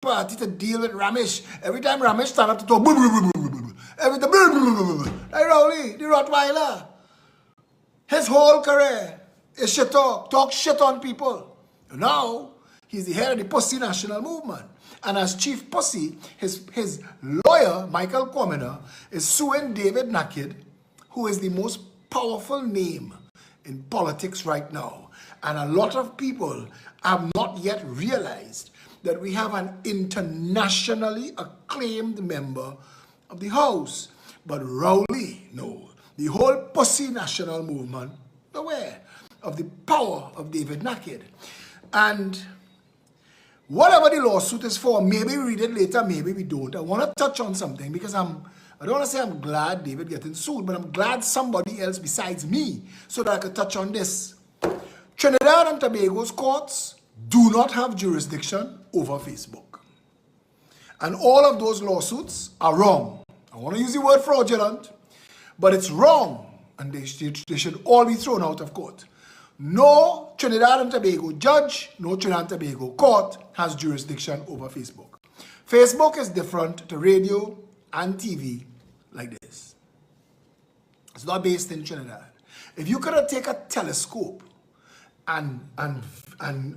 party to deal with Ramesh. Every time Ramesh stand up to talk, every time, like Rowley, the Rottweiler. His whole career is shit talk shit on people. Now, he's the head of the Pussy National Movement. And as Chief Pussy, his lawyer, Michael Cominer, is suing David Naked, who is the most powerful name in politics right now. And a lot of people have not yet realized that we have an internationally acclaimed member of the House. But Rowley, no, the whole Pussy National Movement, aware of the power of David Naked. And whatever the lawsuit is for, maybe we read it later, maybe we don't. I want to touch on something because I don't want to say I'm glad David getting sued, but I'm glad somebody else besides me so that I could touch on this. Trinidad and Tobago's courts do not have jurisdiction over Facebook. And all of those lawsuits are wrong. I want to use the word fraudulent, but it's wrong. And they should all be thrown out of court. No Trinidad and Tobago judge, no Trinidad and Tobago court has jurisdiction over Facebook. Facebook is different to radio and TV like this. It's not based in Trinidad. If you could take a telescope and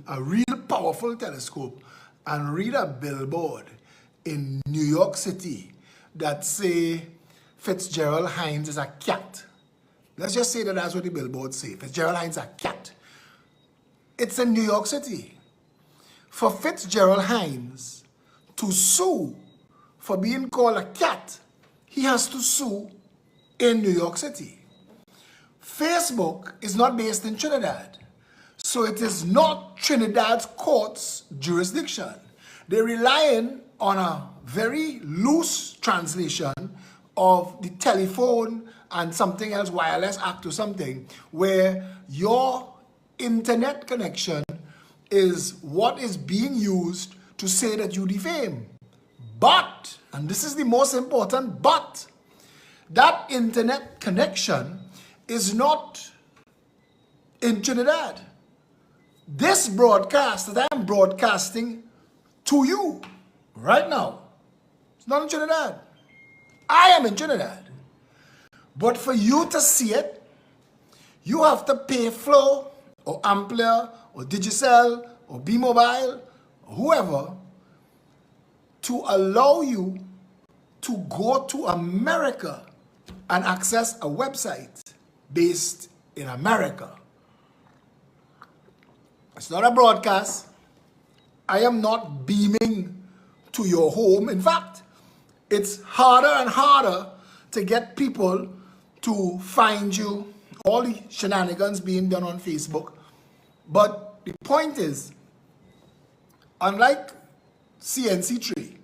a real powerful telescope and read a billboard in New York City that say Fitzgerald Hines is a cat. Let's just say that that's what the billboards say. Fitzgerald Hines is a cat. It's in New York City. For Fitzgerald Hines to sue for being called a cat, he has to sue in New York City. Facebook is not based in Trinidad. So it is not Trinidad's court's jurisdiction. They're relying on a very loose translation of the telephone and something else, wireless act or something, where your internet connection is what is being used to say that you defame. But, and this is the most important but, that internet connection is not in Trinidad. This broadcast that I'm broadcasting to you right now, it's not in Trinidad. I am in Trinidad. But for you to see it, you have to pay Flow or Amplia or Digicel or B-Mobile or whoever to allow you to go to America and access a website based in America. It's not a broadcast. I am not beaming to your home. In fact, it's harder and harder to get people to find you. All the shenanigans being done on Facebook. But the point is, unlike CNC3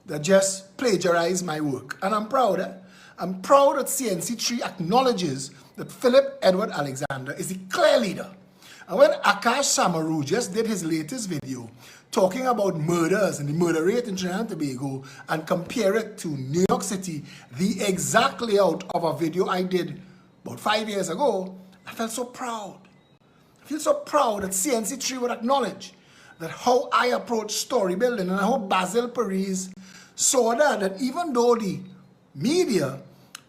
that just plagiarized my work, and I'm proud, I'm proud that CNC3 acknowledges that Philip Edward Alexander is the clear leader. And when Akash Samaru just did his latest video talking about murders and the murder rate in Trinidad and Tobago and compare it to New York City, the exact layout of a video I did about 5 years ago, I felt so proud. I feel so proud that CNC3 would acknowledge that how I approach story building, and I hope Basil Paris saw that even though the media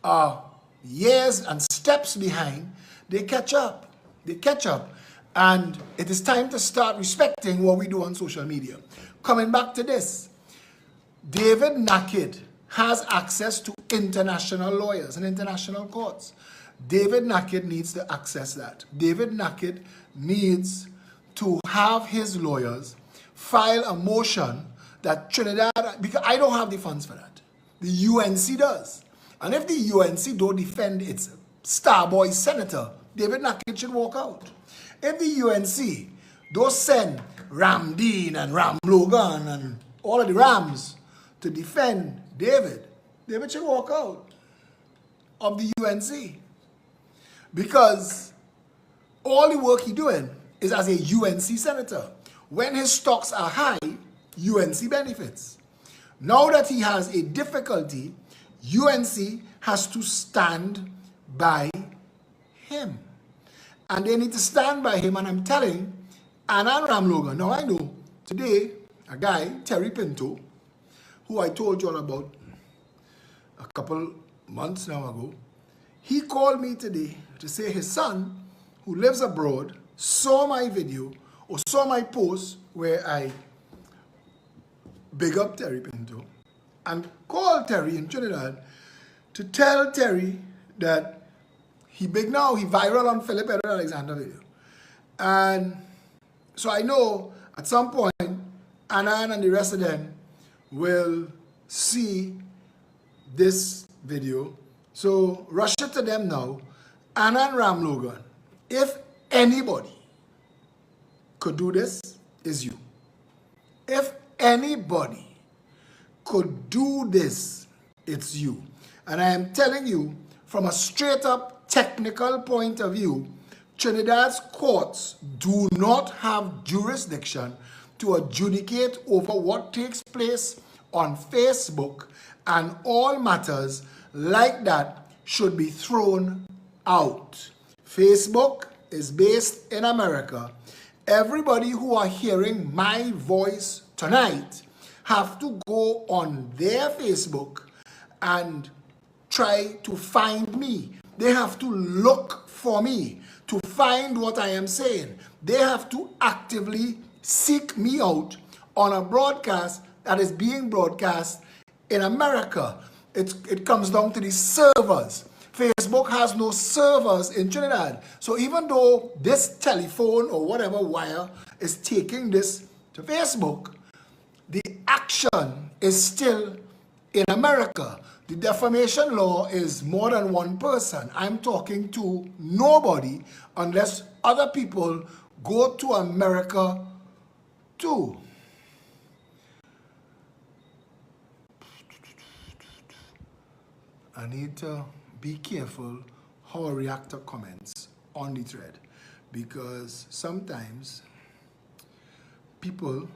are years and steps behind, they catch up. They catch up. And it is time to start respecting what we do on social media. Coming back to this, David Naked has access to international lawyers and international courts. David Naked needs to access that. David Naked needs to have his lawyers file a motion that Trinidad, because I don't have the funds for that. The UNC does. And if the UNC don't defend its starboy senator, David Naked should walk out. If the UNC don't send Ram Dean and Ram Logan and all of the Rams to defend David, David should walk out of the UNC. Because all the work he's doing is as a UNC senator. When his stocks are high, UNC benefits. Now that he has a difficulty, UNC has to stand by him. And they need to stand by him, and I'm telling Anna and Ram Logan, now I know, today, a guy, Terry Pinto, who I told you all about a couple months now ago, he called me today to say his son, who lives abroad, saw my video or saw my post where I big up Terry Pinto and called Terry in Trinidad to tell Terry that he big now, he viral on Philip Edward Alexander video. And so I know at some point, Anan and the rest of them will see this video. So rush it to them now. Anan Ram Logan, if anybody could do this, is you. If anybody could do this, it's you. And I am telling you, from a straight up technical point of view, Trinidad's courts do not have jurisdiction to adjudicate over what takes place on Facebook, and all matters like that should be thrown out. Facebook is based in America. Everybody who are hearing my voice tonight have to go on their Facebook and try to find me. They have to look for me to find what I am saying. They have to actively seek me out on a broadcast that is being broadcast in America. It comes down to the servers. Facebook has no servers in Trinidad. So even though this telephone or whatever wire is taking this to Facebook, the action is still in America. The defamation law is more than one person. I'm talking to nobody unless other people go to America too. I need to be careful how I react to comments on the thread, because sometimes people...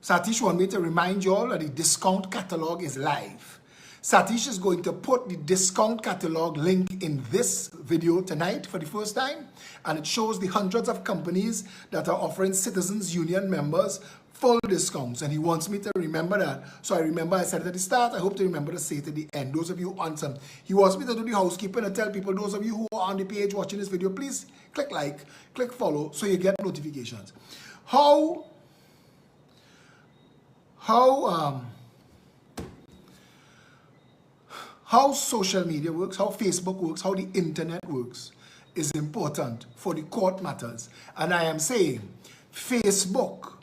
Satish want me to remind you all that the discount catalog is live. Satish is going to put the discount catalog link in this video tonight for the first time, and it shows the hundreds of companies that are offering Citizens Union members full discounts, and he wants me to remember that. So I remember I said it at the start. I hope to remember to say it at the end. Those of you on some, he wants me to do the housekeeping and tell people, those of you who are on the page watching this video, please click like, click follow, so you get notifications. How social media works, how Facebook works, how the internet works is important for the court matters. And I am saying Facebook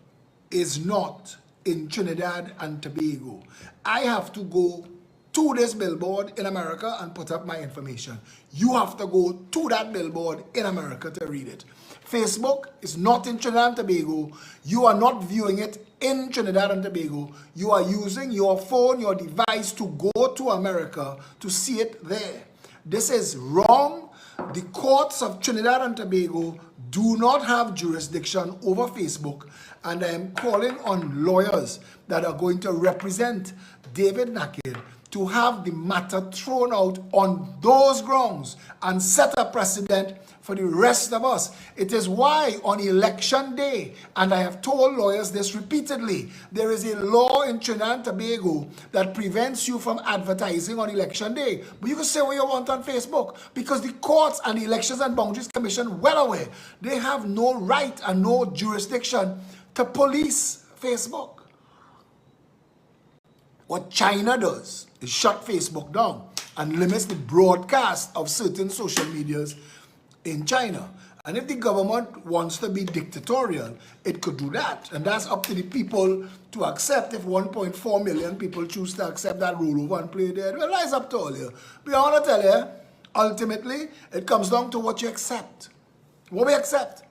is not in Trinidad and Tobago. I have to go to this billboard in America and put up my information. You have to go to that billboard in America to read it. Facebook is not in Trinidad and Tobago. You are not viewing it in Trinidad and Tobago. You are using your phone, your device to go to America to see it there. This is wrong. The courts of Trinidad and Tobago do not have jurisdiction over Facebook, and I am calling on lawyers that are going to represent David Naked to have the matter thrown out on those grounds and set a precedent for the rest of us. It is why on election day, and I have told lawyers this repeatedly, there is a law in Trinidad and Tobago that prevents you from advertising on election day. But you can say what you want on Facebook, because the courts and the Elections and Boundaries Commission, well aware, they have no right and no jurisdiction to police Facebook. What China does is shut Facebook down and limits the broadcast of certain social medias in China. And if the government wants to be dictatorial, it could do that. And that's up to the people to accept. If 1.4 million people choose to accept that rollover and play there, well, that's up to all you. But I want to tell you, ultimately, it comes down to what you accept. What we accept.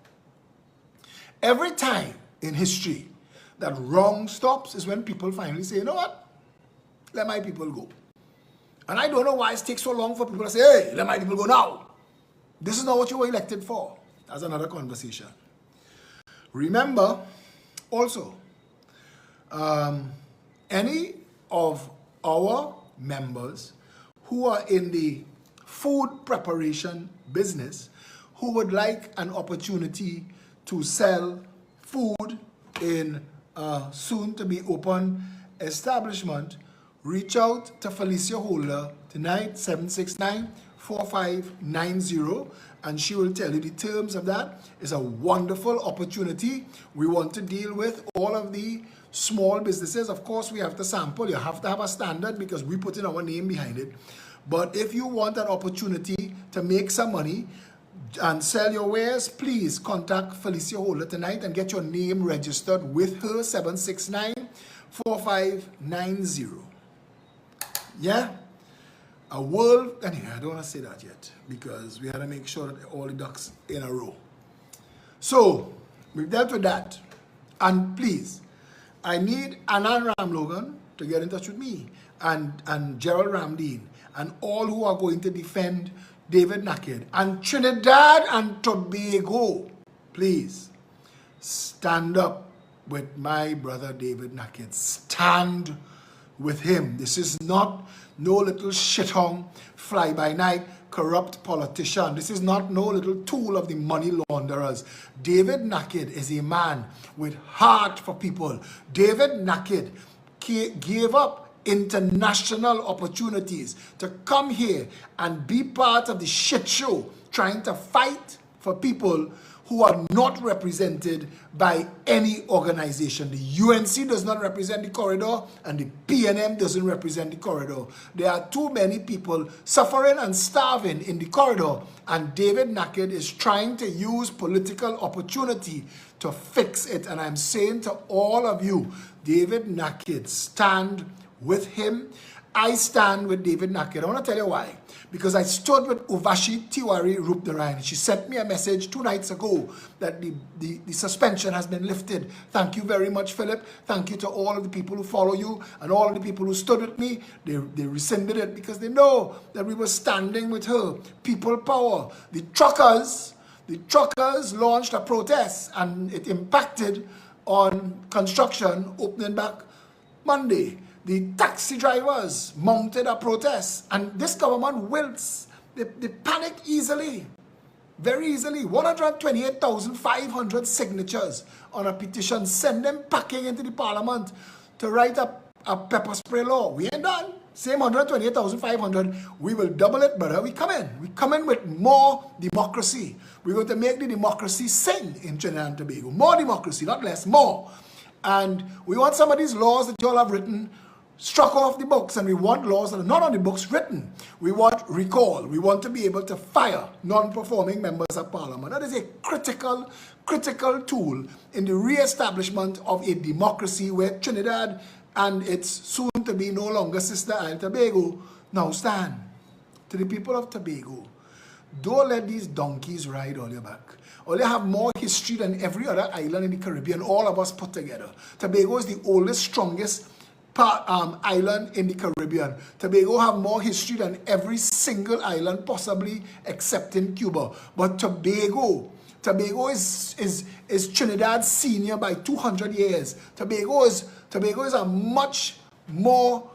Every time in history that wrong stops is when people finally say, you know what? Let my people go. And I don't know why it takes so long for people to say, hey, let my people go now. This is not what you were elected for. That's another conversation. Remember, also, any of our members who are in the food preparation business who would like an opportunity to sell food in a soon-to-be-open establishment, reach out to Felicia Holder tonight, 769-4590, and she will tell you the terms of that. It's a wonderful opportunity. We want to deal with all of the small businesses. Of course, we have to sample. You have to have a standard because we put in our name behind it. But if you want an opportunity to make some money and sell your wares, please contact Felicia Holder tonight and get your name registered with her, 769-4590. Yeah? A world, anyway, I don't want to say that yet because we had to make sure that all the ducks in a row. So, we've dealt with that. And please, I need Anand Ram Logan to get in touch with me and Gerald Ramdeen and all who are going to defend David Naked and Trinidad and Tobago. Please stand up with my brother David Naked. Stand with him. This is not no little shithong, fly-by-night, corrupt politician. This is not no little tool of the money launderers. David Naked is a man with heart for people. David Naked gave up international opportunities to come here and be part of the shit show, trying to fight for people who are not represented by any organization. The UNC does not represent the corridor, and the PNM doesn't represent the corridor. There are too many people suffering and starving in the corridor, and David Naked is trying to use political opportunity to fix it. And I'm saying to all of you, David Naked, stand with him. I stand with David Naked. I want to tell you why. Because I stood with Uvashi Tiwari Rupnarayan. She sent me a message 2 nights ago that the suspension has been lifted. Thank you very much, Philip. Thank you to all of the people who follow you and all of the people who stood with me. They rescinded it because they know that we were standing with her. People power. The truckers launched a protest and it impacted on construction opening back Monday. The taxi drivers mounted a protest, and this government wilts. They panic easily, very easily. 128,500 signatures on a petition. Send them packing into the parliament to write up a pepper spray law. We ain't done. Same 128,500. We will double it, brother. We come in. We come in with more democracy. We're going to make the democracy sing in Trinidad and Tobago. More democracy, not less, more. And we want some of these laws that you all have written struck off the books, and we want laws that are not on the books written. We want recall. We want to be able to fire non-performing members of parliament. That is a critical tool in the re-establishment of a democracy where Trinidad and its soon-to-be no longer sister island Tobago now stand. To the people of Tobago, don't let these donkeys ride on your back. Or they have more history than every other island in the Caribbean, all of us put together. Tobago is the oldest, strongest island in the Caribbean. Tobago have more history than every single island, possibly excepting Cuba. But Tobago is Trinidad's senior by 200 years. Tobago is a much more,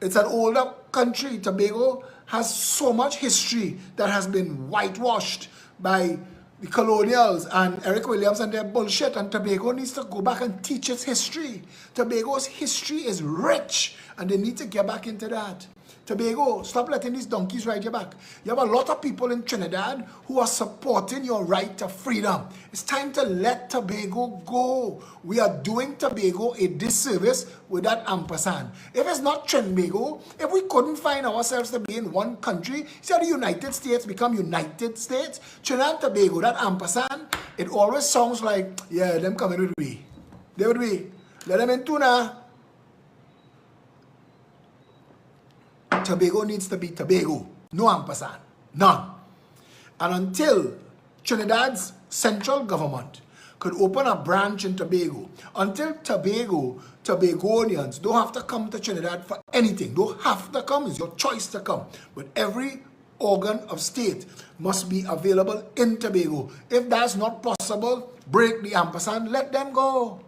it's an older country. Tobago has so much history that has been whitewashed by the colonials and Eric Williams and their bullshit, and Tobago needs to go back and teach its history. Tobago's history is rich, and they need to get back into that. Tobago, stop letting these donkeys ride your back. You have a lot of people in Trinidad who are supporting your right to freedom. It's time to let Tobago go. We are doing Tobago a disservice with that ampersand. If it's not Trinbago, if we couldn't find ourselves to be in one country, see how the United States become United States? Trinidad and Tobago, that ampersand, it always sounds like, yeah, them coming with me. They would be. Let them in tuna. Tobago needs to be Tobago. No ampersand. None. And until Trinidad's central government could open a branch in Tobago, until Tobagonians don't have to come to Trinidad for anything. Don't have to come. It's your choice to come. But every organ of state must be available in Tobago. If that's not possible, break the ampersand. Let them go.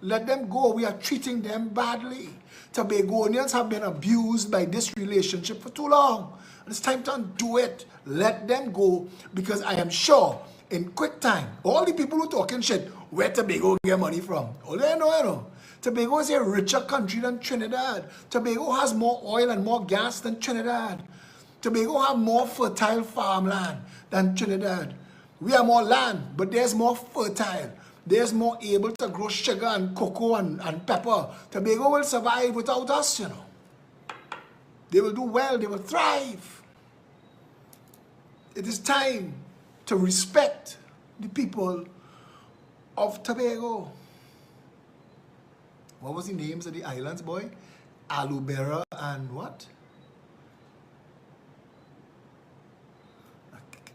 Let them go. We are treating them badly. Tobagonians have been abused by this relationship for too long. It's time to undo it. Let them go, because I am sure in quick time. All the people who talking shit, where Tobago get money from? All they know, you know. Tobago is a richer country than Trinidad. Tobago has more oil and more gas than Trinidad. Tobago have more fertile farmland than Trinidad. We have more land, but there's more fertile. There's more able to grow sugar and cocoa and pepper. Tobago will survive without us, you know. They will do well, they will thrive. It is time to respect the people of Tobago. What was the names of the islands, boy? Alubera and what?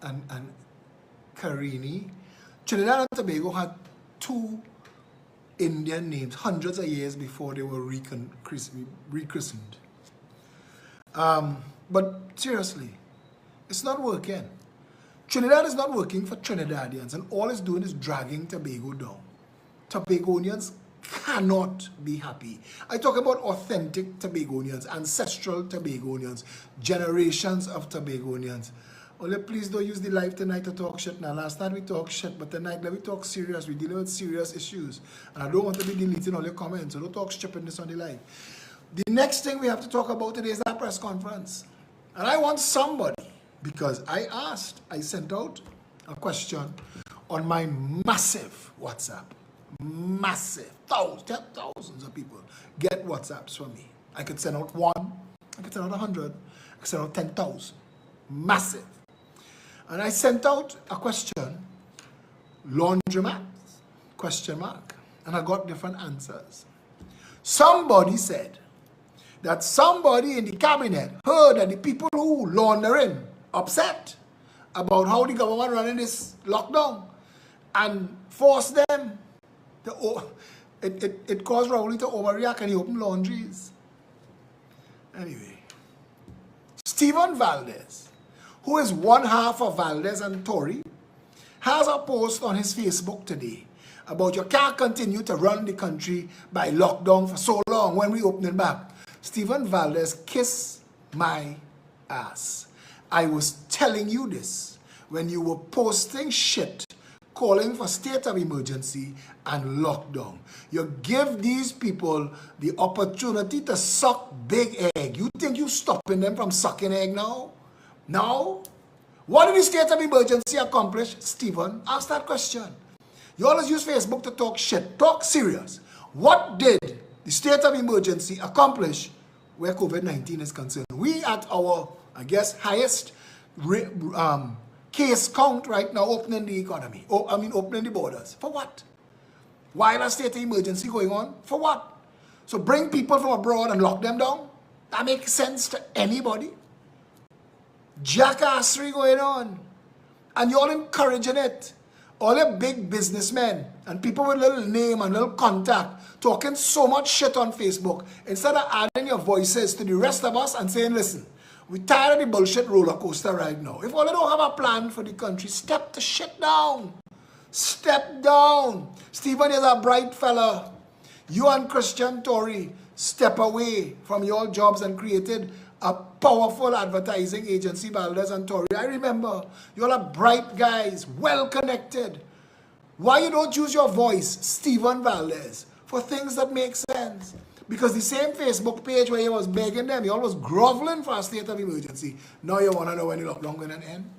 And Carini. Trinidad and Tobago had 2 Indian names hundreds of years before they were rechristened. But seriously, it's not working. Trinidad is not working for Trinidadians, and all it's doing is dragging Tobago down. Tobagonians cannot be happy. I talk about authentic Tobagonians, ancestral Tobagonians, generations of Tobagonians. Only please don't use the live tonight to talk shit now. Last night we talk shit, but tonight let me talk serious. We're dealing with serious issues. And I don't want to be deleting all your comments, so don't talk stupidness on the live. The next thing we have to talk about today is that press conference. And I want somebody, because I sent out a question on my massive WhatsApp. Massive, thousands of people get WhatsApps from me. I could send out 1, I could send out 100, I could send out 10,000. Massive. And I sent out a question, laundromat, question mark, and I got different answers. Somebody said that somebody in the cabinet heard that the people who laundering upset about how the government running this lockdown and forced them to, it caused Rowley to overreact and he opened laundries. Anyway, Stephen Valdez, who is one half of Valdez and Tory, has a post on his Facebook today about you can't continue to run the country by lockdown for so long when we open it back. Stephen Valdez, kiss my ass. I was telling you this when you were posting shit calling for state of emergency and lockdown. You give these people the opportunity to suck big egg. You think you're stopping them from sucking egg now? Now? What did the state of emergency accomplish? Stephen, ask that question. You always use Facebook to talk shit. Talk serious. What did the state of emergency accomplish where COVID-19 is concerned? We at our, I guess, highest case count right now, opening the economy. Opening the borders. For what? While a state of emergency going on? For what? So bring people from abroad and lock them down? That makes sense to anybody? Jackassery going on. And you're all encouraging it. All the big businessmen and people with little name and little contact talking so much shit on Facebook instead of adding your voices to the rest of us and saying, listen, we're tired of the bullshit roller coaster right now. If all you don't have a plan for the country, step the shit down. Step down. Stephen is a bright fella. You and Christian Tory step away from your jobs and created a powerful advertising agency, Valdez and Tory. I remember, you all are bright guys, well connected. Why you don't use your voice, Stephen Valdez, for things that make sense? Because the same Facebook page where you was begging them, you all was groveling for a state of emergency. Now you want to know when the lockdown going to end?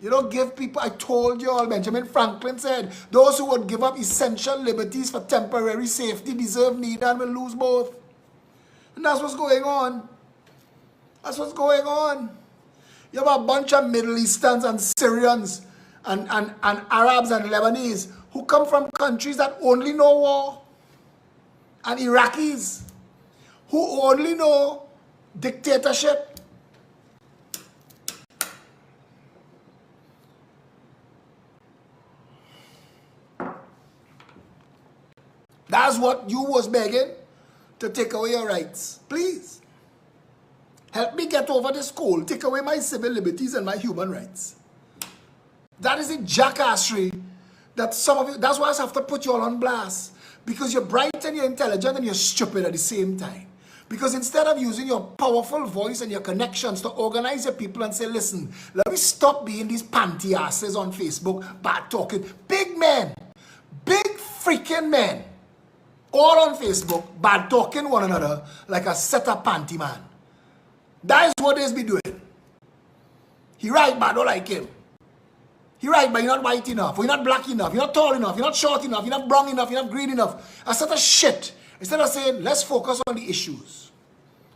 You don't give people, I told you all, Benjamin Franklin said, those who would give up essential liberties for temporary safety deserve neither and will lose both. And that's what's going on. That's what's going on. You have a bunch of Middle Easterns and Syrians and Arabs and Lebanese who come from countries that only know war. And Iraqis who only know dictatorship. That's what you was begging, to take away your rights. Please. Help me get over this cold. Take away my civil liberties and my human rights. That is the jackassery that some of you, that's why I have to put you all on blast. Because you're bright and you're intelligent and you're stupid at the same time. Because instead of using your powerful voice and your connections to organize your people and say, listen, let me stop being these panty asses on Facebook, bad talking. Big men, big freaking men, all on Facebook, bad talking one another like a set of panty man. That is what they be doing. He right, but I don't like him. He right, but you're not white enough, or you're not black enough, you're not tall enough, you're not short enough, you're not brown enough, you're not green enough. A set of shit. Instead of saying, let's focus on the issues.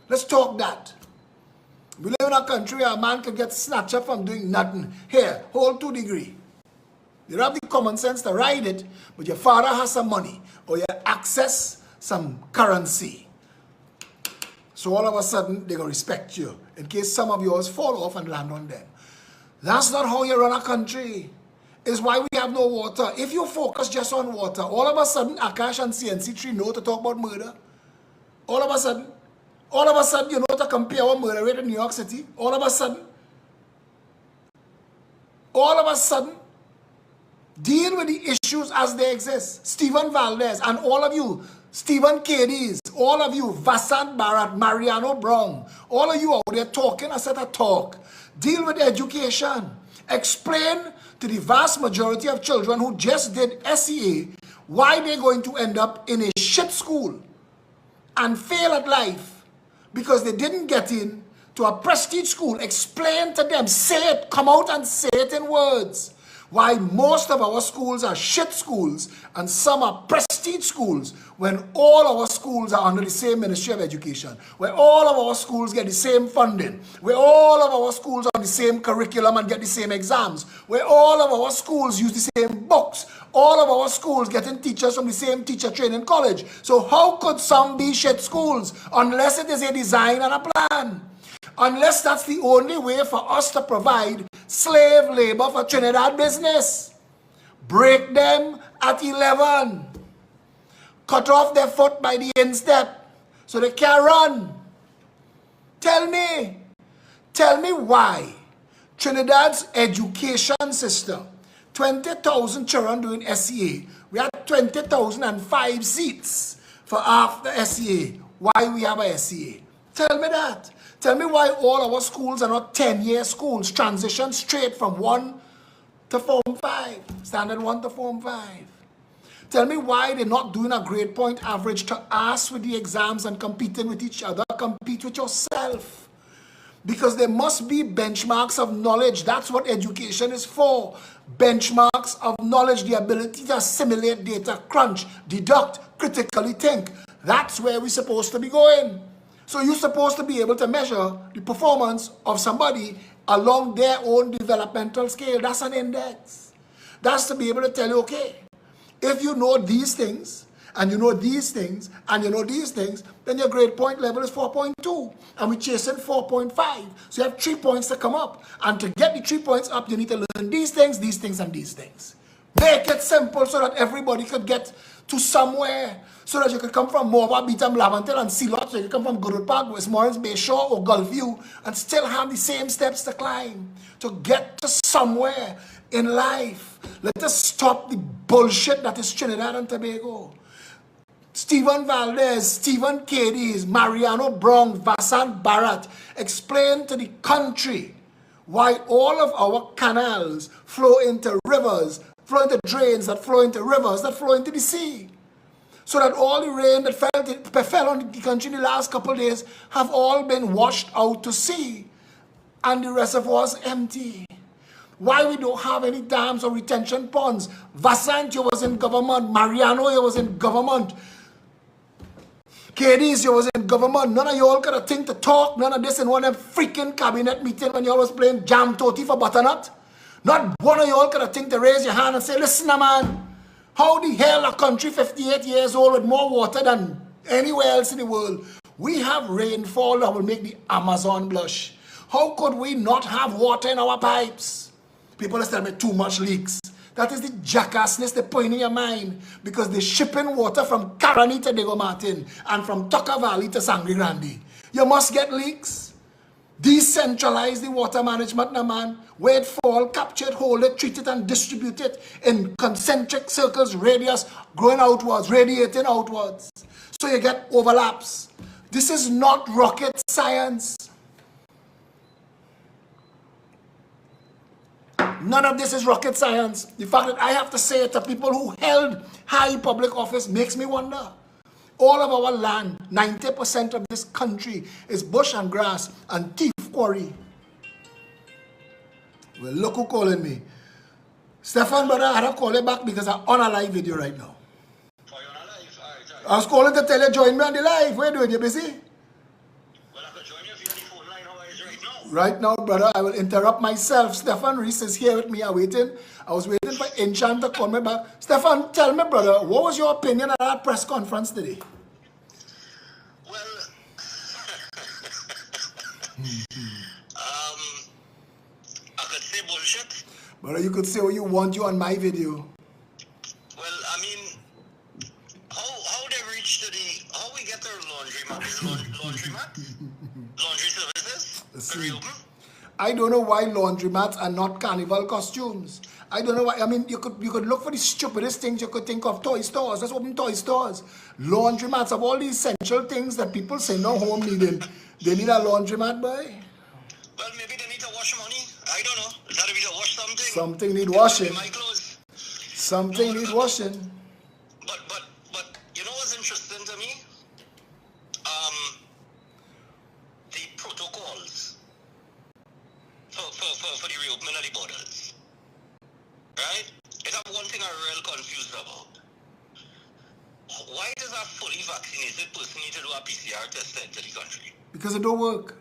Let's talk that. We live in a country where a man can get snatched up from doing nothing. Here, hold 2 degrees. You don't have the common sense to ride it, but your father has some money, or you access some currency. So all of a sudden, they're going to respect you, in case some of yours fall off and land on them. That's not how you run a country. It's why we have no water. If you focus just on water, all of a sudden, Akash and CNC3 know to talk about murder. All of a sudden, you know to compare our murder rate in New York City. All of a sudden, deal with the issues as they exist. Stephen Valdez and all of you, Stephen Cadiz, all of you, Vasant Bharat, Mariano Brown, all of you out there talking a set of talk. Deal with education. Explain to the vast majority of children who just did SEA why they're going to end up in a shit school and fail at life because they didn't get in to a prestige school. Explain to them, say it, come out and say it in words. Why most of our schools are shit schools and some are prestige schools when all our schools are under the same Ministry of Education, where all of our schools get the same funding, where all of our schools are on the same curriculum and get the same exams, where all of our schools use the same books, all of our schools getting teachers from the same teacher training college. So how could some be shit schools unless it is a design and a plan? Unless that's the only way for us to provide slave labor for Trinidad business. Break them at 11. Cut off their foot by the instep so they can't run. Tell me why Trinidad's education system, 20,000 children doing SEA, we had 20,005 seats for after SEA. Why we have a SEA? Tell me that. Tell me why all our schools are not 10-year schools, transition straight from 1 to Form 5, Standard 1 to Form 5. Tell me why they're not doing a grade point average to ask with the exams and competing with each other. Compete with yourself. Because there must be benchmarks of knowledge. That's what education is for. Benchmarks of knowledge, the ability to assimilate data, crunch, deduct, critically think. That's where we're supposed to be going. So you're supposed to be able to measure the performance of somebody along their own developmental scale. That's an index. That's to be able to tell you, okay, if you know these things, and you know these things, and you know these things, then your grade point level is 4.2. And we're chasing 4.5. So you have 3 points to come up. And to get the 3 points up, you need to learn these things, and these things. Make it simple so that everybody could get to somewhere. So that you could come from Morba, Beetham, Lavantel, and Sealot. So you could come from Goodwood Park, Westmoreland, Bayshore, or Gulfview, and still have the same steps to climb to get to somewhere in life. Let us stop the bullshit that is Trinidad and Tobago. Stephen Valdez, Stephen Cadiz, Mariano Brown, Vasant Bharat explain to the country why all of our canals flow into rivers, flow into drains that flow into rivers, that flow into the sea. So that all the rain that fell on the country in the last couple of days have all been washed out to sea. And the reservoirs empty. Why we don't have any dams or retention ponds? Vasant, you was in government. Mariano, you was in government. Cadiz, you was in government. None of you all got a thing to talk. None of this in one of them freaking cabinet meeting when you all was playing jam toti for butternut. Not one of you all got a thing to raise your hand and say, listen, man. How the hell a country 58 years old with more water than anywhere else in the world? We have rainfall that will make the Amazon blush. How could we not have water in our pipes? People are telling me too much leaks. That is the jackassness they put in your mind because they're shipping water from Caroni to Diego Martin and from Tucker Valley to Sangre Grande. You must get leaks. Decentralize the water management, now, man. Where it fall, capture it, hold it, treat it, and distribute it in concentric circles, radius, growing outwards, radiating outwards. So you get overlaps. This is not rocket science. None of this is rocket science. The fact that I have to say it to people who held high public office makes me wonder. All of our land, 90% of this country is bush and grass and thief quarry. Well, look who calling me. Stefan, brother, I had to call you back because I'm on a live video right now. Oh, you're on a live? All right. I was calling to tell you, join me on the live. What are you doing? You busy? Well, I could join you if you're on the phone line. How is it right now? Right now, brother, I will interrupt myself. Stefan Reese is here with me. I was waiting for Enchan to call me back. Stefan, tell me, brother, what was your opinion at that press conference today? Well, I could say bullshit. Brother, you could say what you want you on my video. Well, I mean, how they reach to the, how we get their laundromat? Is laundromat? Laundry services? Reopen? I don't know why laundromats are not carnival costumes. I don't know why. I mean, you could look for the stupidest things you could think of. Toy stores. Let's open toy stores. Laundromats of all the essential things that people say no home needing. They need a laundromat, boy. Well, maybe they need to wash money. I don't know. Is that if to wash something? Something need washing. My clothes. Something need washing. But you know what's interesting to me? The protocols for the reopening of the borders. Right? It's one thing I'm real confused about. Why does a fully vaccinated person need to do a PCR test to enter the country? Because it don't work.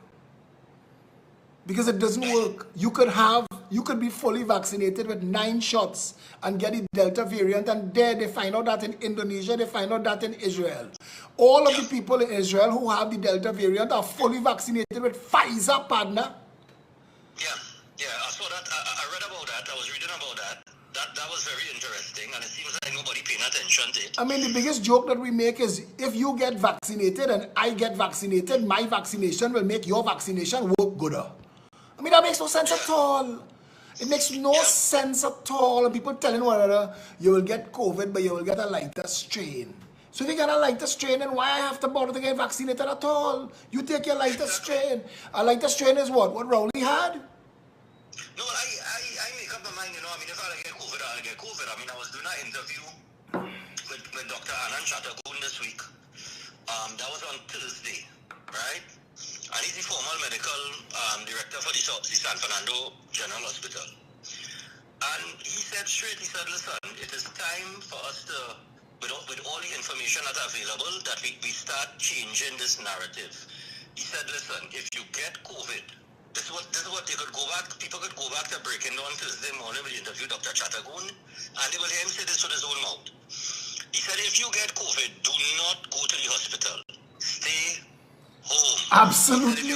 Because it doesn't work. You could be fully vaccinated with 9 shots and get the Delta variant, and there they find out that in Indonesia, they find out that in Israel. All of the people in Israel who have the Delta variant are fully vaccinated with Pfizer, partner. Yeah, I saw that. I read about that. I was reading about that. That was very interesting, and it seems like nobody paying attention to it. I mean, the biggest joke that we make is if you get vaccinated and I get vaccinated, my vaccination will make your vaccination work gooder. I mean, that makes no sense at all. It makes no sense at all. And people telling one another, you will get COVID, but you will get a lighter strain. So if you get a lighter strain, then why I have to bother to get vaccinated at all? You take your lighter strain. A lighter strain is what? What Rowley had? No, I make up my mind, you know. I mean, if I get COVID, I'll get COVID. I mean, I was doing an interview with Dr. Anand Chattergoon this week. That was on Thursday, right? And he's the former medical director for the San Fernando General Hospital. And he said straight, he said, listen, it is time for us to, with all the information that's available, that we start changing this narrative. He said, listen, if you get COVID, this is what they could go back, people could go back to breaking down Thursday morning when he interviewed Dr. Chattergoon, and they will hear him say this with his own mouth. He said, if you get COVID, do not go to the hospital. Stay home. Absolutely.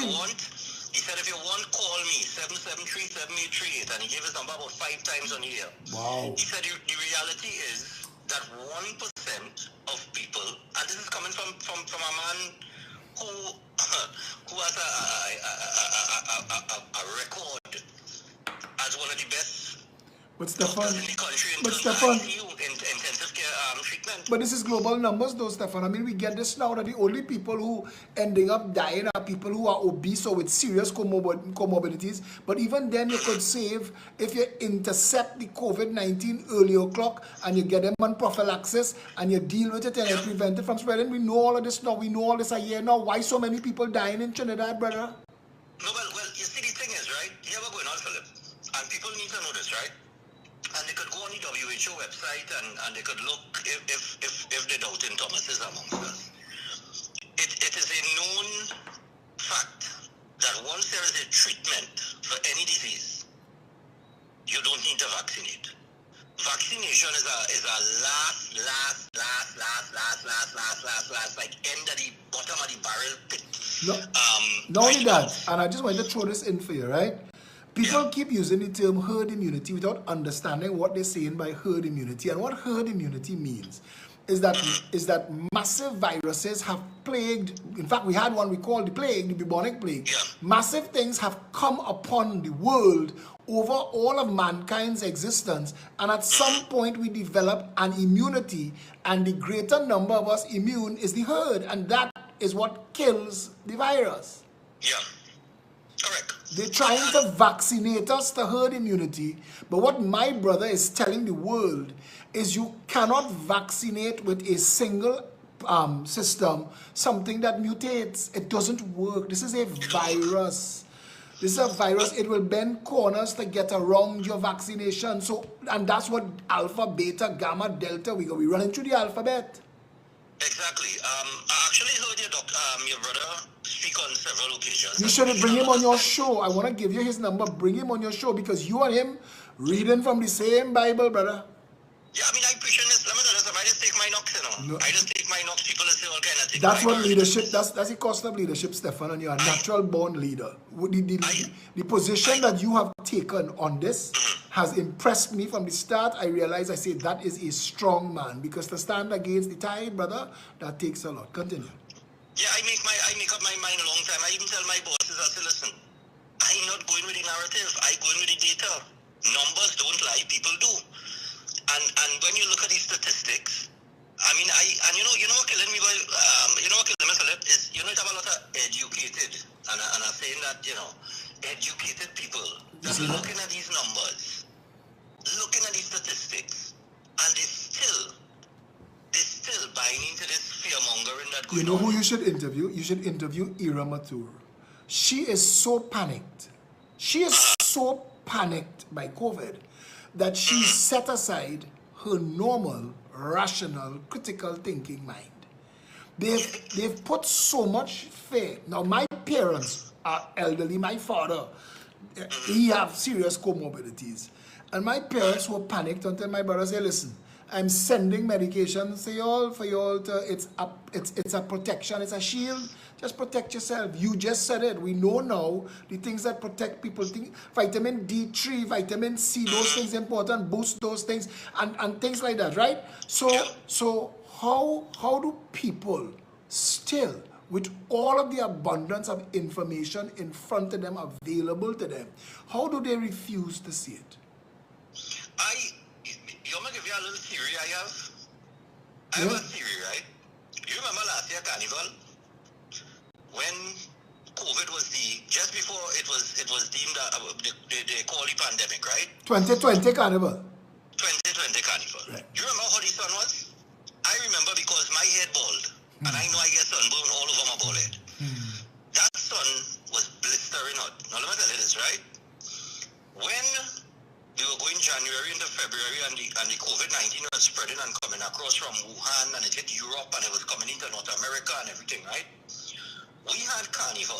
He said, if you want, call me, 773-7838, and he gave his number about 5 times on the air. Wow. He said, the reality is that 1% of people, and this is coming from a man who has a record as one of the best doctors in the country in terms of ICU, intensive care treatment. But this is global numbers though, Stefan. I mean, we get this now that the only people who ending up dying are people who are obese or with serious comorbidities. But even then, you could save if you intercept the COVID-19 early o'clock and you get them on prophylaxis and you deal with it and you prevent it from spreading. We know all of this now. We know all this a year now. Why so many people dying in Trinidad, brother? No, well, you see, the thing is, right? Here we're going on, Philip. And people need to know this, right? And they could go on the WHO website and they could look if the doubting Thomas is amongst us. It is a known fact that once there is a treatment for any disease, you don't need to vaccinate. Vaccination is a last, like end of the bottom of the barrel pit. Not only that, and I just want to throw this in for you, right? People keep using the term herd immunity without understanding what they're saying by herd immunity. And what herd immunity means is that massive viruses have plagued, in fact, we had one we called the plague, the bubonic plague. Massive things have come upon the world over all of mankind's existence, and at some point we develop an immunity, and the greater number of us immune is the herd, and that is what kills the virus. Yeah. Correct. They're trying to vaccinate us to herd immunity. But what my brother is telling the world is you cannot vaccinate with a single system something that mutates. It doesn't work. This is a virus. This is a virus. It will bend corners to get around your vaccination. So, and that's what alpha, beta, gamma, delta, we run into the alphabet. Exactly. I actually heard your brother speak on several occasions. You should bring him on your show. I want to give you his number. Bring him on your show because you and him reading from the same Bible, brother. Yeah, I mean, I preach in Islam. I just take my knocks, you know. No. I just take my knocks. People say all kind of things. That's what leadership, that's the cost of leadership, Stefan, and you're a natural born leader. The position that you have taken on this has impressed me from the start. I realize, I say, that is a strong man, because to stand against the tide, brother, that takes a lot. Continue. Yeah, I make up my mind a long time. I even tell my bosses, I say, listen, I'm not going with the narrative. I going with the data. Numbers don't lie, people do. And when you look at these statistics, I mean, you know what killing me, you know what killing me, Philip, is, you know, you have a lot of educated, and I'm saying that, you know, educated people that are looking at these numbers, looking at these statistics, and they still buying into this fear-mongering that goes on. You know who you should interview? You should interview Ira Matur. She is so panicked. She is so panicked by COVID that she set aside her normal, rational, critical thinking mind. They've put so much fear. Now, my parents are elderly. My father, he have serious comorbidities. And my parents were panicked until my brother said, listen, I'm sending medication for y'all to, it's a protection, it's a shield. Just protect yourself. You just said it. We know now the things that protect people. Vitamin D3, vitamin C, those things important. Boost those things and things like that, right? So how do people still, with all of the abundance of information in front of them, available to them, how do they refuse to see it? You want me to give you a little theory I have? I have a theory, right? You remember last year Carnival? When COVID was just before it was deemed they call the pandemic, right? 2020 Carnival. 2020 Carnival. Right. You remember how the sun was? I remember because my head bald, and I know I get sunburn all over my bald head. That sun was blistering hot. Now let me tell you this, right? When we were going January into February and the COVID-19 was spreading and coming across from Wuhan, and it hit Europe and it was coming into North America and everything, right? We had Carnival.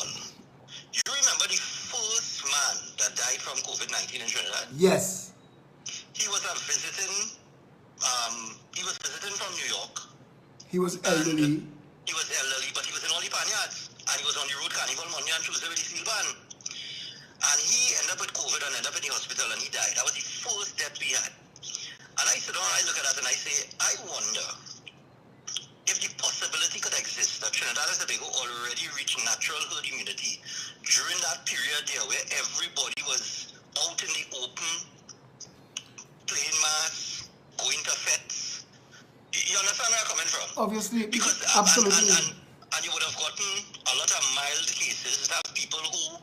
You remember the first man that died from COVID-19 in Trinidad? Yes. He was visiting from New York. He was elderly. He was elderly, but he was in all the panyards. And he was on the road Carnival Monday and Tuesday with the steel band. And he ended up with COVID and ended up in the hospital and he died. That was the first death we had. And I sit down and I look at that and I say, I wonder if the possibility could exist that Trinidad and Tobago already reached natural herd immunity during that period there where everybody was out in the open, playing mass, going to fetes. You understand where I'm coming from? Obviously, because absolutely. And you would have gotten a lot of mild cases. Have people who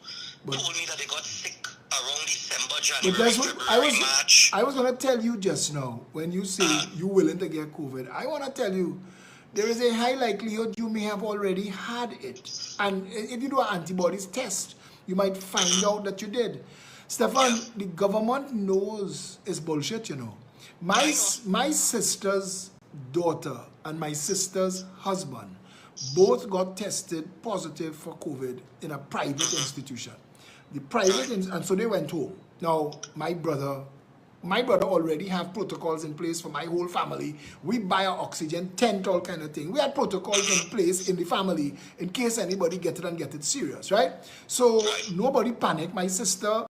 told me that they got sick around December, January, February, March. I was going to tell you just now, when you say you're willing to get COVID, I want to tell you, there is a high likelihood you may have already had it. And if you do an antibodies test, you might find out that you did. Stefan, the government knows it's bullshit, you know. My sister's daughter and my sister's husband both got tested positive for COVID in a private institution. The private, and so they went home. Now, my brother already have protocols in place for my whole family. We buy our oxygen, tent, all kind of thing. We had protocols in place in the family in case anybody get it and get it serious, right? So nobody panicked. My sister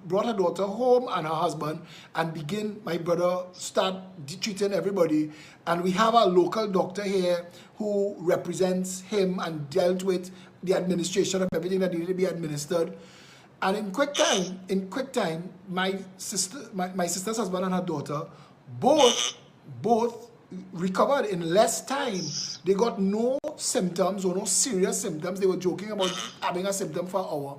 brought her daughter home and her husband and my brother start treating everybody. And we have a local doctor here who represents him and dealt with the administration of everything that needed to be administered. And in quick time, my sister's husband and her daughter both recovered in less time. They got no symptoms or no serious symptoms. They were joking about having a symptom for an hour.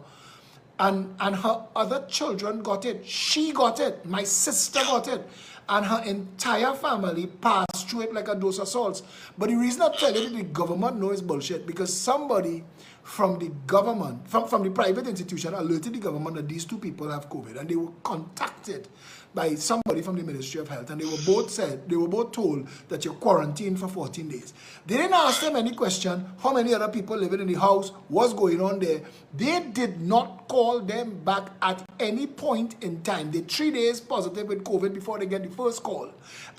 And her other children got it. She got it. My sister got it. And her entire family passed through it like a dose of salts. But the reason I tell you that the government knows bullshit, because somebody from the government, from the private institution, alerted the government that these two people have COVID, and they were contacted by somebody from the Ministry of Health, and they were both told that you're quarantined for 14 days. They didn't ask them any question, how many other people living in the house, what's going on there. They did not call them back at any point in time. They're 3 days positive with COVID before they get the first call.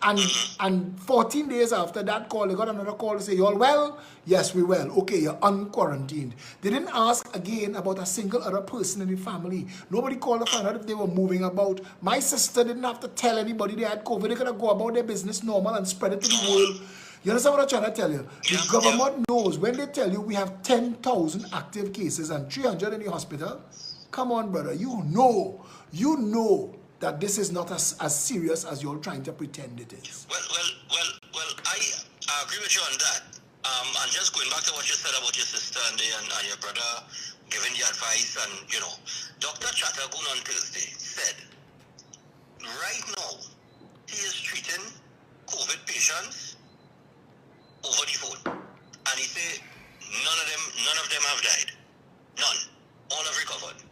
And 14 days after that call, they got another call to say, you all well? Yes, we well. Okay, you're unquarantined. They didn't ask again about a single other person in the family. Nobody called to find out if they were moving about. My sister didn't have to tell anybody they had COVID. They could have go about their business normal and spread it to the world. You understand what I'm trying to tell you? The government knows when they tell you we have 10,000 active cases and 300 in the hospital. Come on, brother. You know that this is not as serious as you're trying to pretend it is. Well, I agree with you on that. And just going back to what you said about your sister and your brother giving the advice, and Dr. Chattergoon on Thursday said, right now, he is treating COVID patients over the phone. And he said, none of them have died. None. All have recovered.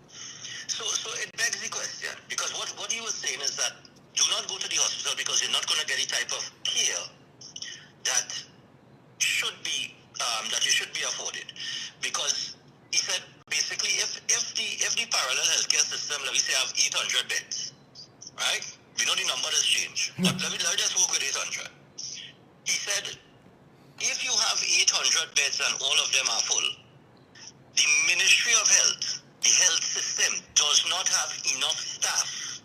So it begs the question, because what he was saying is that do not go to the hospital because you're not going to get the type of care that you should be afforded. Because he said basically if the parallel healthcare system, let me say, have 800 beds, right? We know the number has changed, but let me just work with 800. He said if you have 800 beds and all of them are full, the Ministry of Health, the health system, does not have enough staff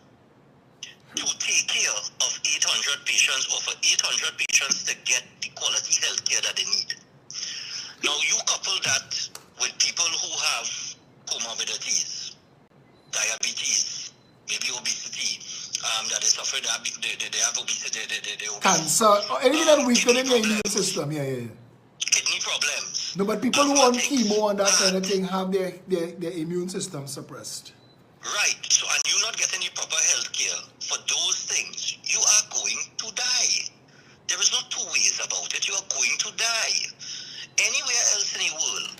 to take care of 800 patients, or for 800 patients to get the quality health care that they need. Now you couple that with people who have comorbidities, diabetes, maybe obesity, that they suffer, they have obesity, they cancer, or anything that weaken in your immune system. Kidney problems. No, but people who want chemo and that kind of thing have their immune system suppressed. Right. So, and you're not getting the proper health care for those things, you are going to die. There is no two ways about it. You are going to die. Anywhere else in the world,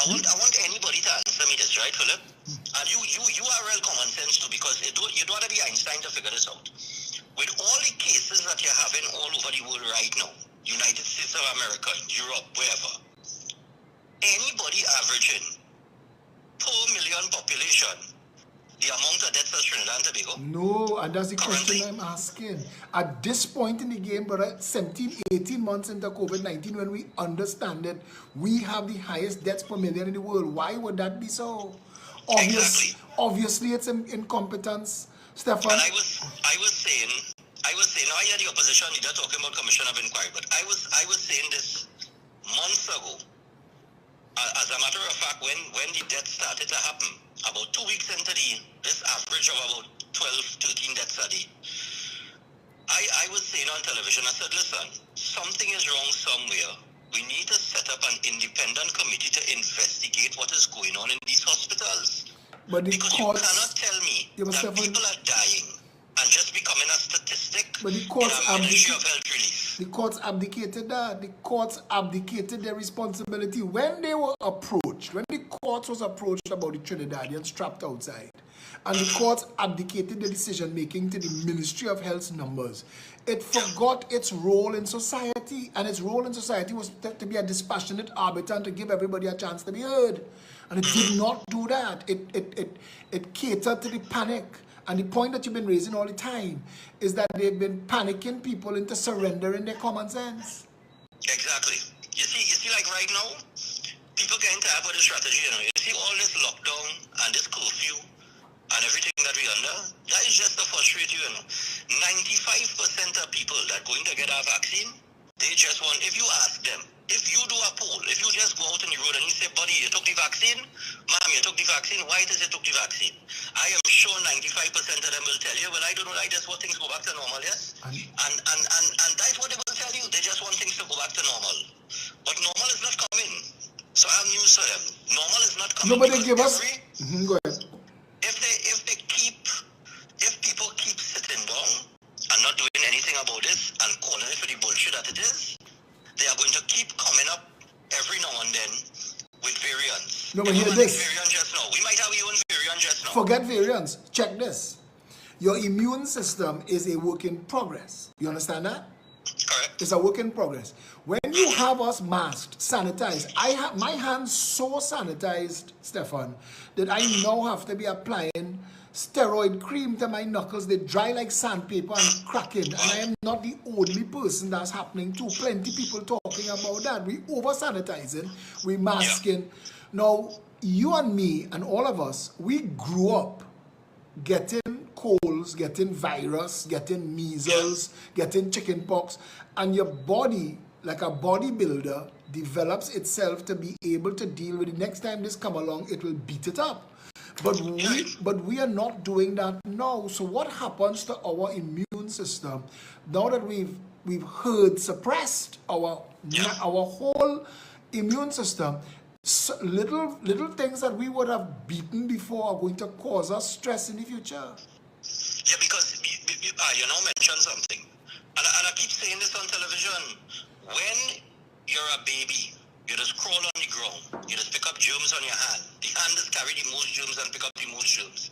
I want anybody to answer me this, right, Philip? And you are real common sense too, because you don't have to be Einstein to figure this out. With all the cases that you're having all over the world right now, United States of America, Europe, wherever, anybody averaging per million population the amount of deaths as Trinidad and Tobago? No, and that's the question I'm asking. At this point in the game, brother, 17, 18 months into COVID-19, when we understand that we have the highest deaths per million in the world, why would that be so? Obviously it's incompetence, Stefan. And I was saying, now I hear the opposition leader talking about commission of inquiry, but I was saying this months ago. As a matter of fact, when the deaths started to happen, about 2 weeks into this average of about 12, 13 deaths a day, I was saying on television, I said, listen, something is wrong somewhere. We need to set up an independent committee to investigate what is going on in these hospitals. But because you cannot tell me that people are dying and just becoming a statistic but the courts in a Ministry of Health release. The courts abdicated that. The courts abdicated their responsibility when they were approached. When the courts was approached about the Trinidadians trapped outside, and the courts abdicated the decision making to the Ministry of Health's numbers, it forgot its role in society, and its role in society was to be a dispassionate arbiter and to give everybody a chance to be heard. And it did not do that. It catered to the panic. And the point that you've been raising all the time is that they've been panicking people into surrendering their common sense. Exactly. You see, like right now, people getting tired of the strategy, You see all this lockdown and this curfew and everything that we under, that is just to frustrate you, 95% of people that are going to get our vaccine, they just want, if you ask them, if you do a poll, if you just go out on the road and you say, buddy, you took the vaccine? Ma'am, you took the vaccine? Why does you took the vaccine? I am sure 95% of them will tell you, well, I don't know, I just want things go back to normal, yes? And that's what they will tell you. They they just want things to go back to normal. But normal is not coming. So I have news for them. Normal is not coming. Nobody give us. Go ahead. If people keep sitting down and not doing anything about this and calling it for the bullshit that it is, they are going to keep coming up every now and then with variants. No, but hear this. Variant just now. We might have your own variant just now. Forget variants. Check this. Your immune system is a work in progress. You understand that? Correct. It's a work in progress. When you have us masked, sanitized, I have my hands so sanitized, Stefan, that I now have to be applying steroid cream to my knuckles. They dry like sandpaper and cracking. And I am not the only person that's happening to. Plenty people talking about that. We over sanitizing, we masking. Now, you and me and all of us, we grew up getting colds, getting virus, getting measles, getting chicken pox, and your body, like a bodybuilder, develops itself to be able to deal with it. Next time this come along, it will beat it up. But we are not doing that now. So what happens to our immune system now that we've heard suppressed our whole immune system? So little things that we would have beaten before are going to cause us stress in the future. Yeah, because you know, mention something, and I keep saying this on television. When you're a baby, you just crawl on the ground, you just pick up germs on your hand. The hand just carry the most germs and pick up the most germs.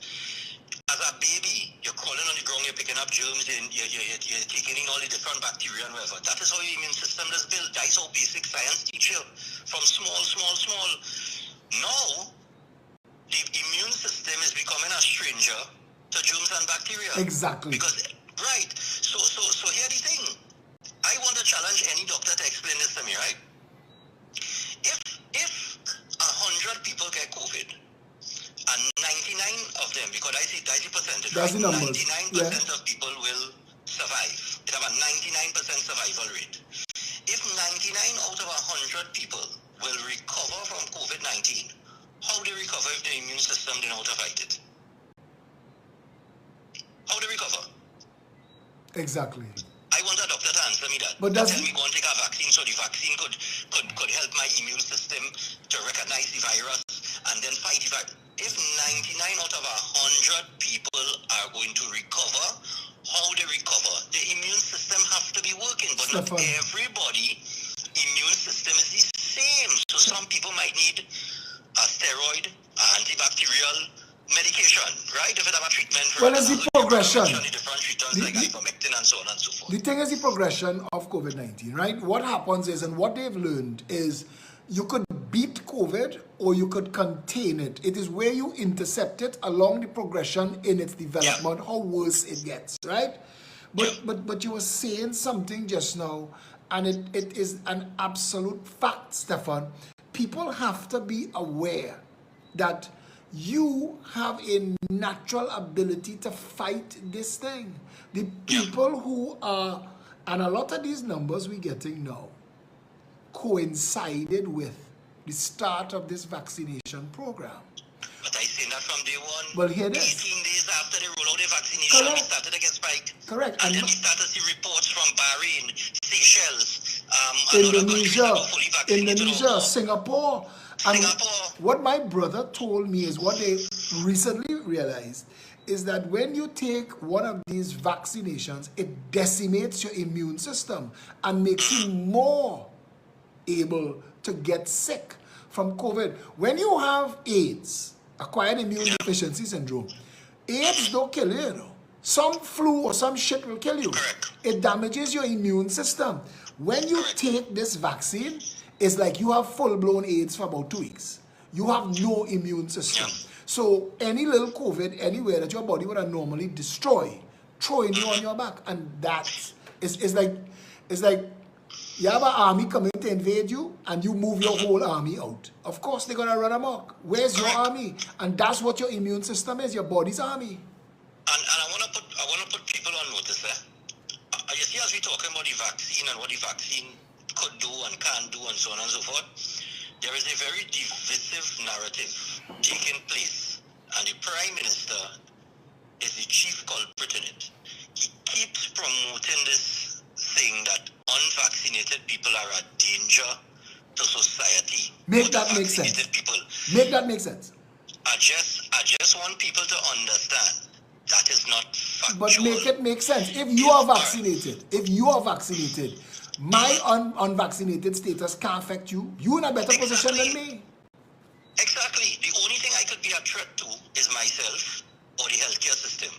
As a baby, you're crawling on the ground, you're picking up germs, and you're taking in all the different bacteria and whatever. That is how your immune system is built. That is how basic science teach you. From small. Now, the immune system is becoming a stranger to germs and bacteria. Exactly. Because, right. So here's the thing. I want to challenge any doctor to explain this to me, right? If 100 people get COVID, and 99 of them, because that's the percentage, that's right? the numbers. 99% of people will survive. It have a 99% survival rate. If 99 out of 100 people will recover from COVID-19, how do they recover if the immune system didn't know how to fight it? How do they recover? Exactly. I want a doctor to answer me that. But tell me go and take a vaccine so the vaccine could help my immune system to recognize the virus and then fight the virus. If 99 out of 100 people are going to recover, how they recover? The immune system have to be working, but not everybody immune system is the same. So some people might need a steroid, antibacterial medication, right? If it have a treatment for well, it's the progression. The different treatments like ivermectin and so on and so forth. The thing is the progression of COVID-19, right? What happens is, and what they've learned is, you could beat COVID or you could contain it. It is where you intercept it along the progression in its development, how worse it gets, right? But you were saying something just now, and it is an absolute fact, Stefan. People have to be aware that you have a natural ability to fight this thing. The people who are, and a lot of these numbers we're getting now, coincided with the start of this vaccination program. But I seen that from day one. Well, here it is. 18 days after they roll out the vaccination, we started to get spiked. Correct. And then we started to see reports from Bahrain, Seychelles, Indonesia, Singapore. And what my brother told me is what they recently realized is that when you take one of these vaccinations, it decimates your immune system and makes you more able to get sick from COVID. When you have AIDS, acquired immune deficiency syndrome, AIDS don't kill you, you know. Some flu or some shit will kill you. Correct. It damages your immune system. When you take this vaccine, it's like you have full-blown AIDS for about 2 weeks. You have no immune system. So any little COVID anywhere that your body would have normally destroy, throwing you on your back. And that's, it's like you have an army coming to invade you and you move your whole army out. Of course they're going to run amok. Where's your army? And that's what your immune system is, your body's army. And I want to put people on notice there. You see, as we talking about the vaccine and what the vaccine could do and can do and so on and so forth, there is a very divisive narrative taking place, and the Prime Minister is the chief culprit in it. He keeps promoting this saying that unvaccinated people are a danger to society. Make that make sense. People. Make that make sense. I just want people to understand that is not factual. But make it make sense. If you are vaccinated, my unvaccinated status can't affect you. You're in a better position than me. Exactly. The only thing I could be a threat to is myself or the healthcare system.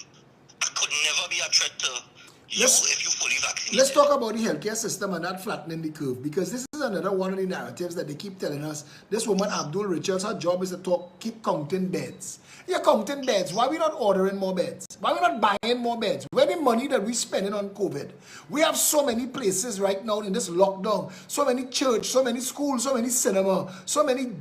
I could never be a threat to you if you fully vaccinated. Let's talk about the healthcare system and that flattening the curve, because this is another one of the narratives that they keep telling us. This woman, Abdul Richards, her job is to keep counting beds. You're counting beds. Why are we not ordering more beds? Why are we not buying more beds? Where the money that we're spending on COVID? We have so many places right now in this lockdown. So many church, so many schools, so many cinema, so many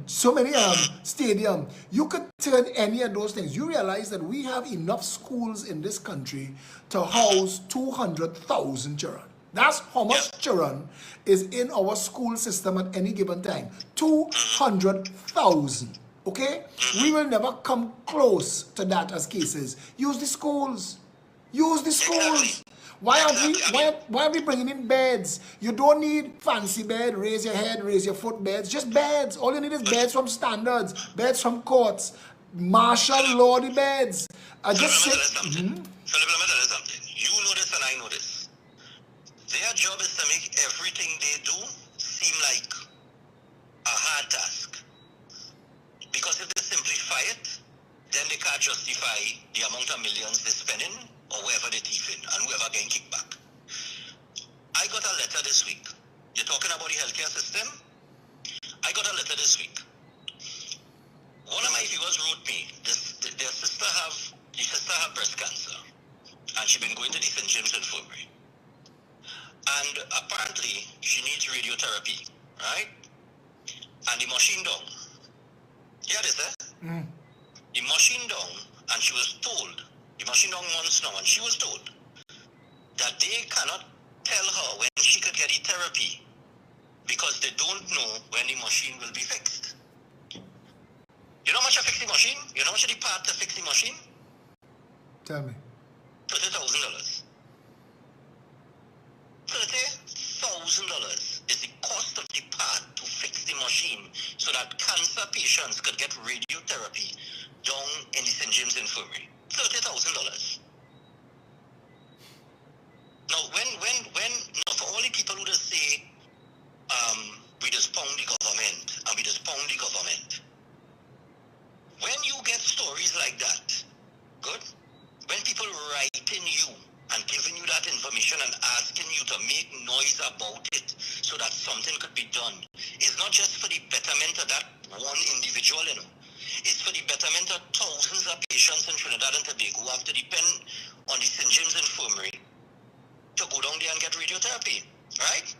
stadium. You could turn any of those things. You realize that we have enough schools in this country to house 200,000 children. That's how much children is in our school system at any given time. 200,000. Okay? We will never come close to that as cases. Use the schools. Use the schools. Why are we bringing in beds? You don't need fancy bed, raise your head, raise your foot beds. Just beds. All you need is beds from standards, beds from courts, martial law the beds. I just say. Philip, let me tell you something. You know this and I know this. Their job is to make everything they do seem like a hard task. Because if they simplify it, then they can't justify the amount of millions they're spending or whoever they're thieving and whoever getting kickback. I got a letter this week. You're talking about the healthcare system? I got a letter this week. One of my viewers wrote me, their sister have breast cancer, and she's been going to the St. James Infirmary. And apparently, she needs radiotherapy, right? And the machine down. Yeah, this, The machine down, and she was told, the machine down months now, and she was told that they cannot tell her when she could get the therapy because they don't know when the machine will be fixed. You know how much I fix the machine? You know how much of the part to fix the machine? Tell me. $30,000. $30,000 is the cost of the part to fix the machine so that cancer patients could get radiotherapy down in the St. James Infirmary. $30,000. Now, now for all the people who just say, we just pound the government, and we just pound the government. When you get stories like that, good? When people writing you and giving you that information and asking you to make noise about it so that something could be done, it's not just for the betterment of that one individual, you know. It's for the betterment of thousands of patients in Trinidad and Tobago who have to depend on the St. James Infirmary to go down there and get radiotherapy, right?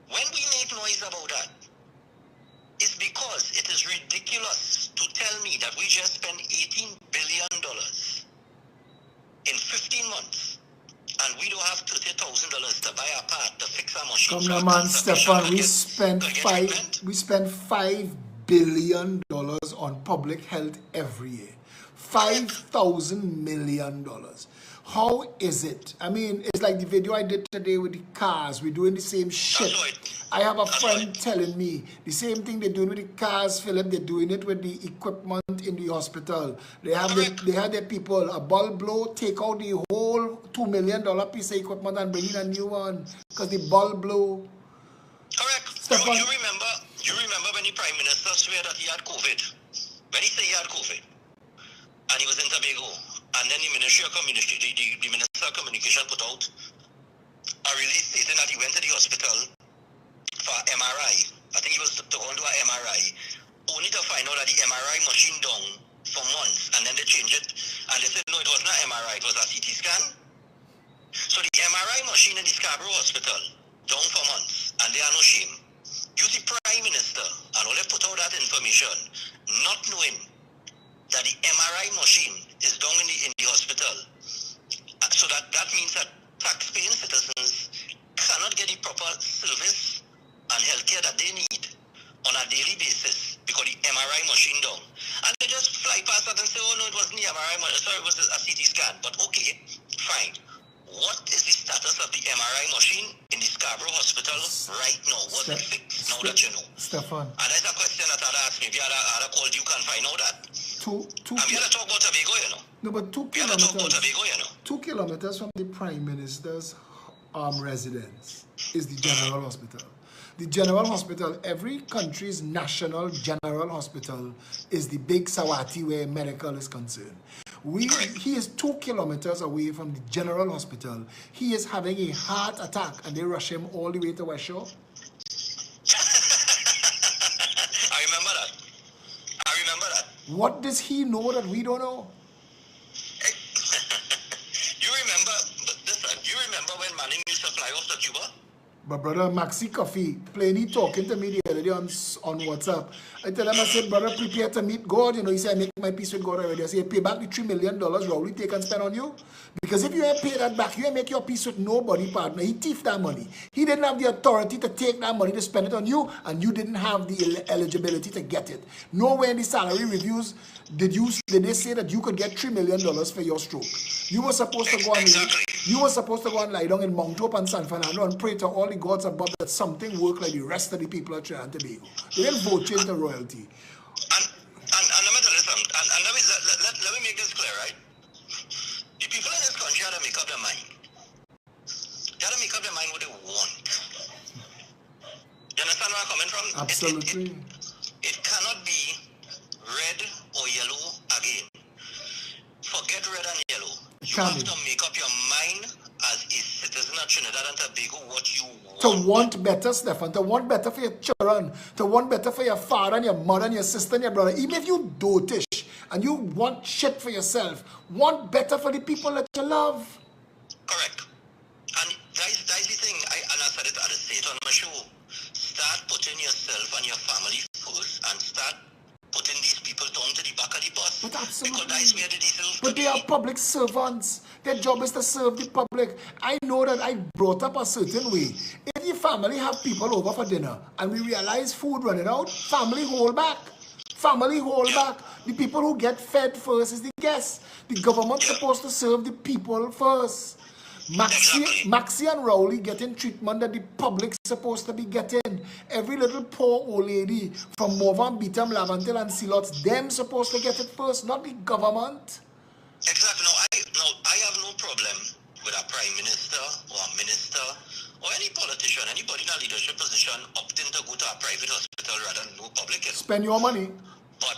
When we make noise about that, it's because it is ridiculous to tell me that we just spent $18 billion in 15 months and we don't have $30,000 to buy a part to fix our machine. Come on, man, Stefan, we spent $5 billion on public health every year. $5,000 million. How is it? I mean, it's like the video I did today with the cars. We're doing the same shit. I have a friend telling me the same thing they're doing with the cars, Philip. They're doing it with the equipment in the hospital. They have their people, a bulb blow, take out the whole $2 million piece of equipment and bring in a new one because the bulb blow. Correct. Stefan, you remember when the Prime Minister swore that he had COVID? When he said he had COVID, and he was in Tobago, and then the Ministry of Communication, the Minister of Communication put out a release stating that he went to the hospital for MRI. I think he was to go on to an MRI, only to find out that the MRI machine down for months, and then they changed it, and they said, no, it was not MRI, it was a CT scan. So the MRI machine in the Scarborough Hospital, down for months, and they are no shame. You see, Prime Minister, and all they put out that information, not knowing that the MRI machine is down in the hospital. So that means that taxpaying citizens cannot get the proper service and healthcare that they need on a daily basis because the MRI machine down. And they just fly past that and say, oh no, it wasn't the MRI machine, sorry, it was a CT scan. But okay, fine. What is the status of the MRI MRI machine in the Scarborough Hospital right now wasn't fixed, now that you know. Stefan. And that's a question that I'd ask me. If you had a call, you can find out that. We had to talk about Tobago, you know. No, but 2 We had to talk about kilometers. Tobago, you know. 2 kilometers from the Prime Minister's residence is the General Hospital. The General Hospital, every country's national general hospital, is the big Sawati where medical is concerned. He is 2 kilometers away from the General Hospital. He is having a heart attack and they rush him all the way to West Shore. I remember that. What does he know that we don't know? You remember when Manning used to fly off to Cuba? But brother Maxi Coffee, plainly talking to me the other day on WhatsApp. I tell him, I said, brother, prepare to meet God. You know, he said, I make my peace with God already. I say, pay back the $3 million Rowley take and spend on you. Because if you ain't pay that back, you ain't make your peace with nobody, partner. He thieved that money. He didn't have the authority to take that money to spend it on you, and you didn't have the eligibility to get it. Nowhere in the salary reviews did they say that you could get $3 million for your stroke. You were supposed to go and lie down in Mount Hope and San Fernando and pray to all the gods above that something work like the rest of the people of Trinidad and Tobago. They didn't vote you into royalty. And let me tell you something. And let me make this clear, right? The people in this country have to make up their mind. They have to make up their mind what they want. You understand where I'm coming from? Absolutely. It cannot be red or yellow again. Forget red and yellow. You have to make up your mind as a citizen of Trinidad and Tobago what you want. To want better, Stefan. To want better for your children. To want better for your father and your mother and your sister and your brother. Even if you dotish and you want shit for yourself, want better for the people that you love. Correct. And that's the thing. I said it at the state on my show. Start putting yourself and your family first and start putting these people down to the back of the bus. But absolutely. Because that's where the diesel. But they are public servants. Their job is to serve the public. I know that I brought up a certain way. If your family have people over for dinner and we realize food running out, family hold back. Family hold back. The people who get fed first is the guests. The government's supposed to serve the people first. Maxi and Rowley getting treatment that the public's supposed to be getting. Every little poor old lady from Morvan, Beetham, Lavantil and Silots, them supposed to get it first, not the government. Exactly. I have no problem with a prime minister or a minister or any politician, anybody in a leadership position opting to go to a private hospital rather than no public. Spend your money. But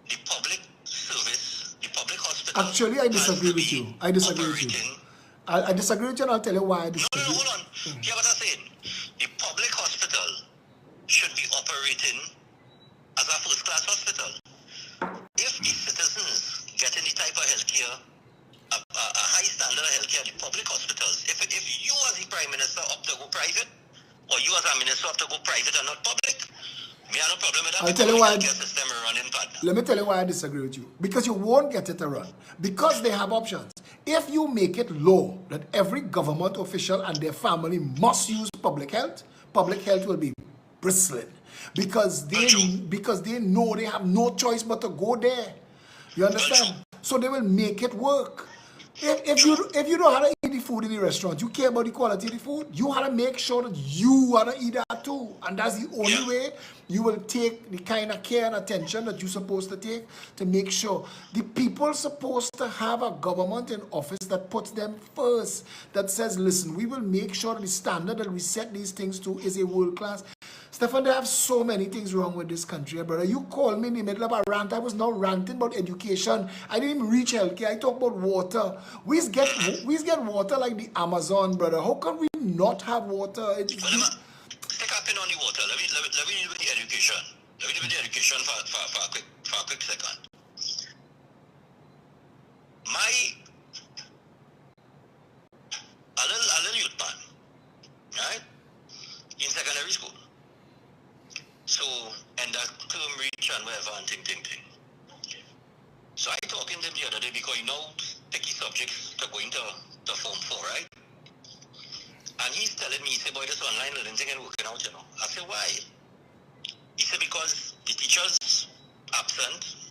the public service, the public hospital. Actually, I disagree with you. I disagree with you. I disagree with you, and I'll tell you why I disagree. No, hold on. Hear what I'm saying? The public hospital should be operating as a first-class hospital. If the citizens get any type of healthcare, a high standard of healthcare at the public hospitals, if you as the Prime Minister opt to go private, or you as a minister opt to go private and not public, me have no problem with that. I'll tell you why. System running, partner. Let me tell you why I disagree with you. Because you won't get it to run. Because they have options. If you make it law that every government official and their family must use public health will be bristling. Because they know they have no choice but to go there. You understand? So they will make it work. If you know how to eat the food in the restaurant, you care about the quality of the food, you have to make sure that you have to eat that too. And that's the only way you will take the kind of care and attention that you're supposed to take to make sure the people supposed to have a government in office that puts them first, that says, listen, we will make sure that the standard that we set these things to is a world class. Stefan, they have so many things wrong with this country, brother. You called me in the middle of a rant. I was not ranting about education. I didn't even reach healthcare. I talk about water. We get water like the Amazon, brother. How can we not have water? Stick up in on the water. Let me deal with the education. Let me deal with the education for a quick second. A little youth man, right? In secondary school. So, and that term reach and whatever and ting. So I talking to him the other day because you know picky subjects to go into Form 4, right? And he's telling me, he said, boy, this online learning thing ain't working out, you know. I said, why? He said, because the teacher's absent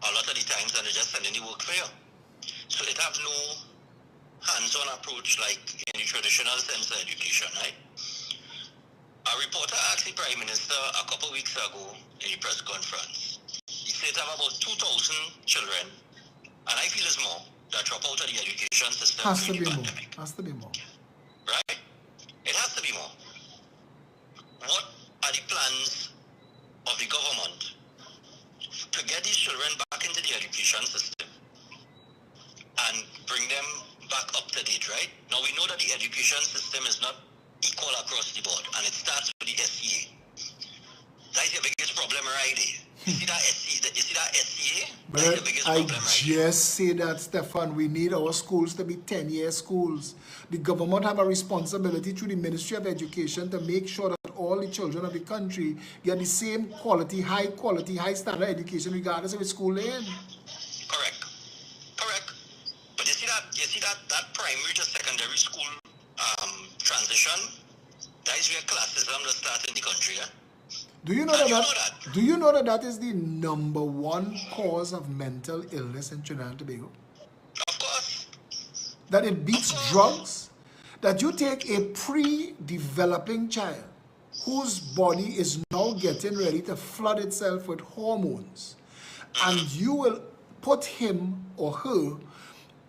a lot of the times and they're just sending the work for you. So they have no hands-on approach like in the traditional sense of education, right? A reporter asked the Prime Minister a couple of weeks ago in the press conference. He said to have about 2,000 children, and I feel it's more, that drop out of the education system during the pandemic. Has to be more. Right? It has to be more. What are the plans of the government to get these children back into the education system and bring them back up to date, right? Now we know that the education system is not equal across the board, and it starts with the SCA. That's the biggest problem right there. You see that SCA? That's the biggest problem right there. Just say that, Stefan. We need our schools to be 10-year schools. The government have a responsibility through the Ministry of Education to make sure that all the children of the country get the same quality, high standard education regardless of which school they're in. Correct. But you see that primary to secondary school transition, that is where classism will start in the country. Yeah? Do you know that is the #1 cause of mental illness in Trinidad and Tobago? Of course. That it beats drugs. That you take a pre-developing child whose body is now getting ready to flood itself with hormones, and you will put him or her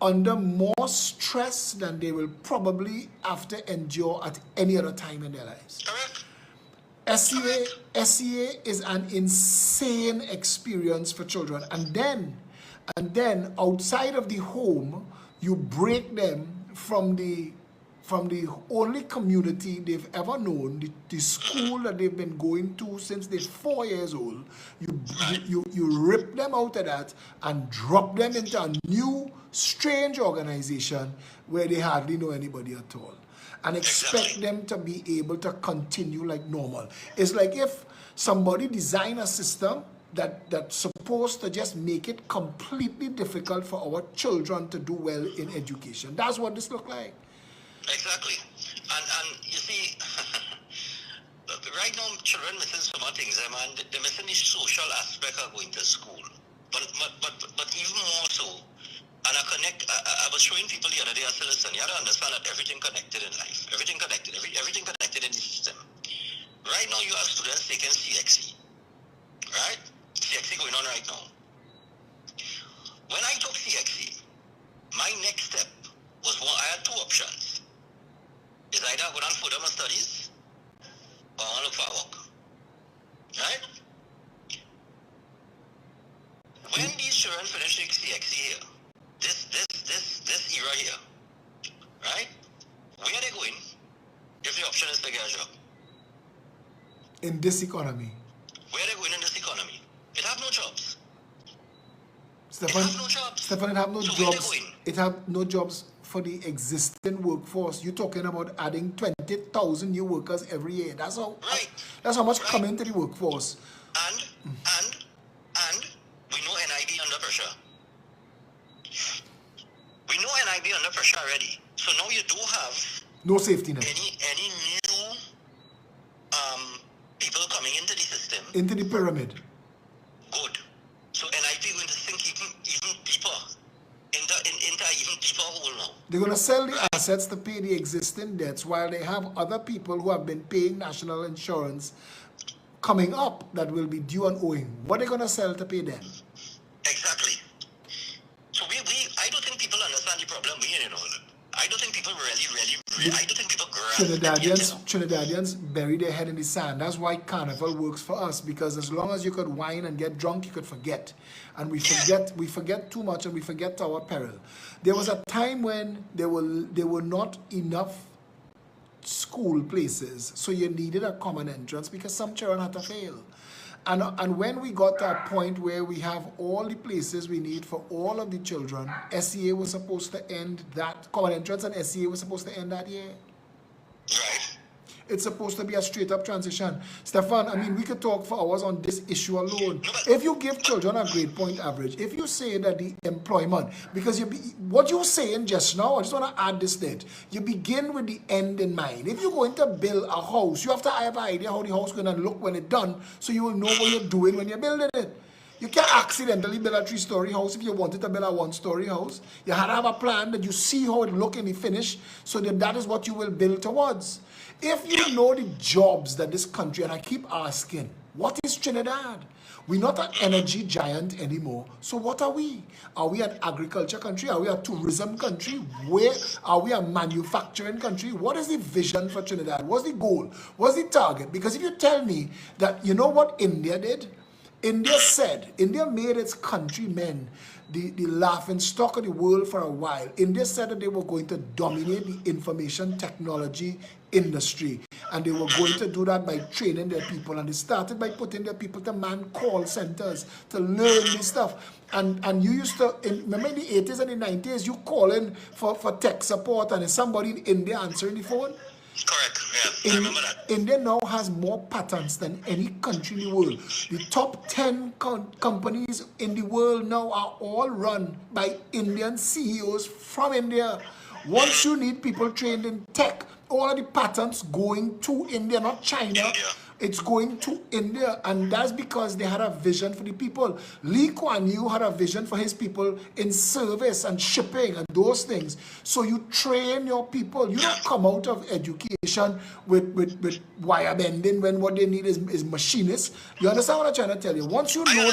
under more stress than they will probably have to endure at any other time in their lives. Correct. SCA is an insane experience for children. And then outside of the home, you break them from the only community they've ever known, the school that they've been going to since they're 4 years old. You rip them out of that and drop them into a new, strange organization where they hardly know anybody at all, and expect them to be able to continue like normal. It's like if somebody designed a system that's supposed to just make it completely difficult for our children to do well in education. That's what this looks like. Exactly. And you see, right now children missing so many things, man. They're missing the social aspect of going to school. But even more so, and I was showing people the other day, I said, listen, you have to understand that everything connected in life. Everything connected in the system. Right now you have students taking CXE. Right? CXE going on right now. When I took CXE, my next step was I had 2 options. Is either go down further my studies or I look for work. Right? When these children finish CXE here, this era here, right? Where are they going if the option is to get a job? In this economy. Where are they going in this economy? It have no jobs. Stefan, it have no jobs. Stefan, it have no so jobs. It have no jobs for the existing workforce. You're talking about adding 20,000 new workers every year. That's how much come into the workforce. And we know NIB under pressure. We know NIB under pressure already. So now you do have no safety net. Any new people coming into the system. Into the pyramid. Good. So NIB going to sink even deeper into even deeper hole now. They're going to sell the assets to pay the existing debts while they have other people who have been paying national insurance coming up that will be due and owing. What are they going to sell to pay them? Exactly. So I don't think people understand the problem. I don't think people really, I don't think people grasp Trinidadians bury their head in the sand. That's why Carnival works for us, because as long as you could wine and get drunk, you could forget. And we forget too much, and we forget to our peril. There was a time when there were not enough school places, so you needed a common entrance because some children had to fail. And when we got to a point where we have all the places we need for all of the children, SCA was supposed to end that, common entrance and SCA was supposed to end that year. Right. It's supposed to be a straight up transition. Stefan, I mean, we could talk for hours on this issue alone. If you give children a grade point average, if you say that the employment, because what you're saying just now, I just want to add this that you begin with the end in mind. If you're going to build a house, you have to have an idea how the house is going to look when it's done, so you will know what you're doing when you're building it. You can't accidentally build a 3-story house if you wanted to build a 1-story house. You had to have a plan that you see how it look in the finish, so that is what you will build towards. If you know the jobs that this country, and I keep asking, what is Trinidad? We're not an energy giant anymore. So what are we? Are we an agriculture country? Are we a tourism country? Where are we a manufacturing country? What is the vision for Trinidad? What's the goal? What's the target? Because if you tell me that, you know what India did? India made its countrymen the laughing stock of the world for a while. India said that they were going to dominate the information technology industry, and they were going to do that by training their people, and they started by putting their people to man call centers to learn this stuff. And you used to, remember in the 80s and the 90s, you call in for tech support and there's somebody in India answering the phone. Correct, yeah, I remember that. India now has more patents than any country in the world. The top 10 companies in the world now are all run by Indian CEOs from India. Once you need people trained in tech, all of the patents going to India, not China. It's going to India, and that's because they had a vision for the people. Lee Kuan Yew had a vision for his people in service and shipping and those things. So you train your people. You don't come out of education with wire bending when what they need is machinists. You understand what I'm trying to tell you? Once you know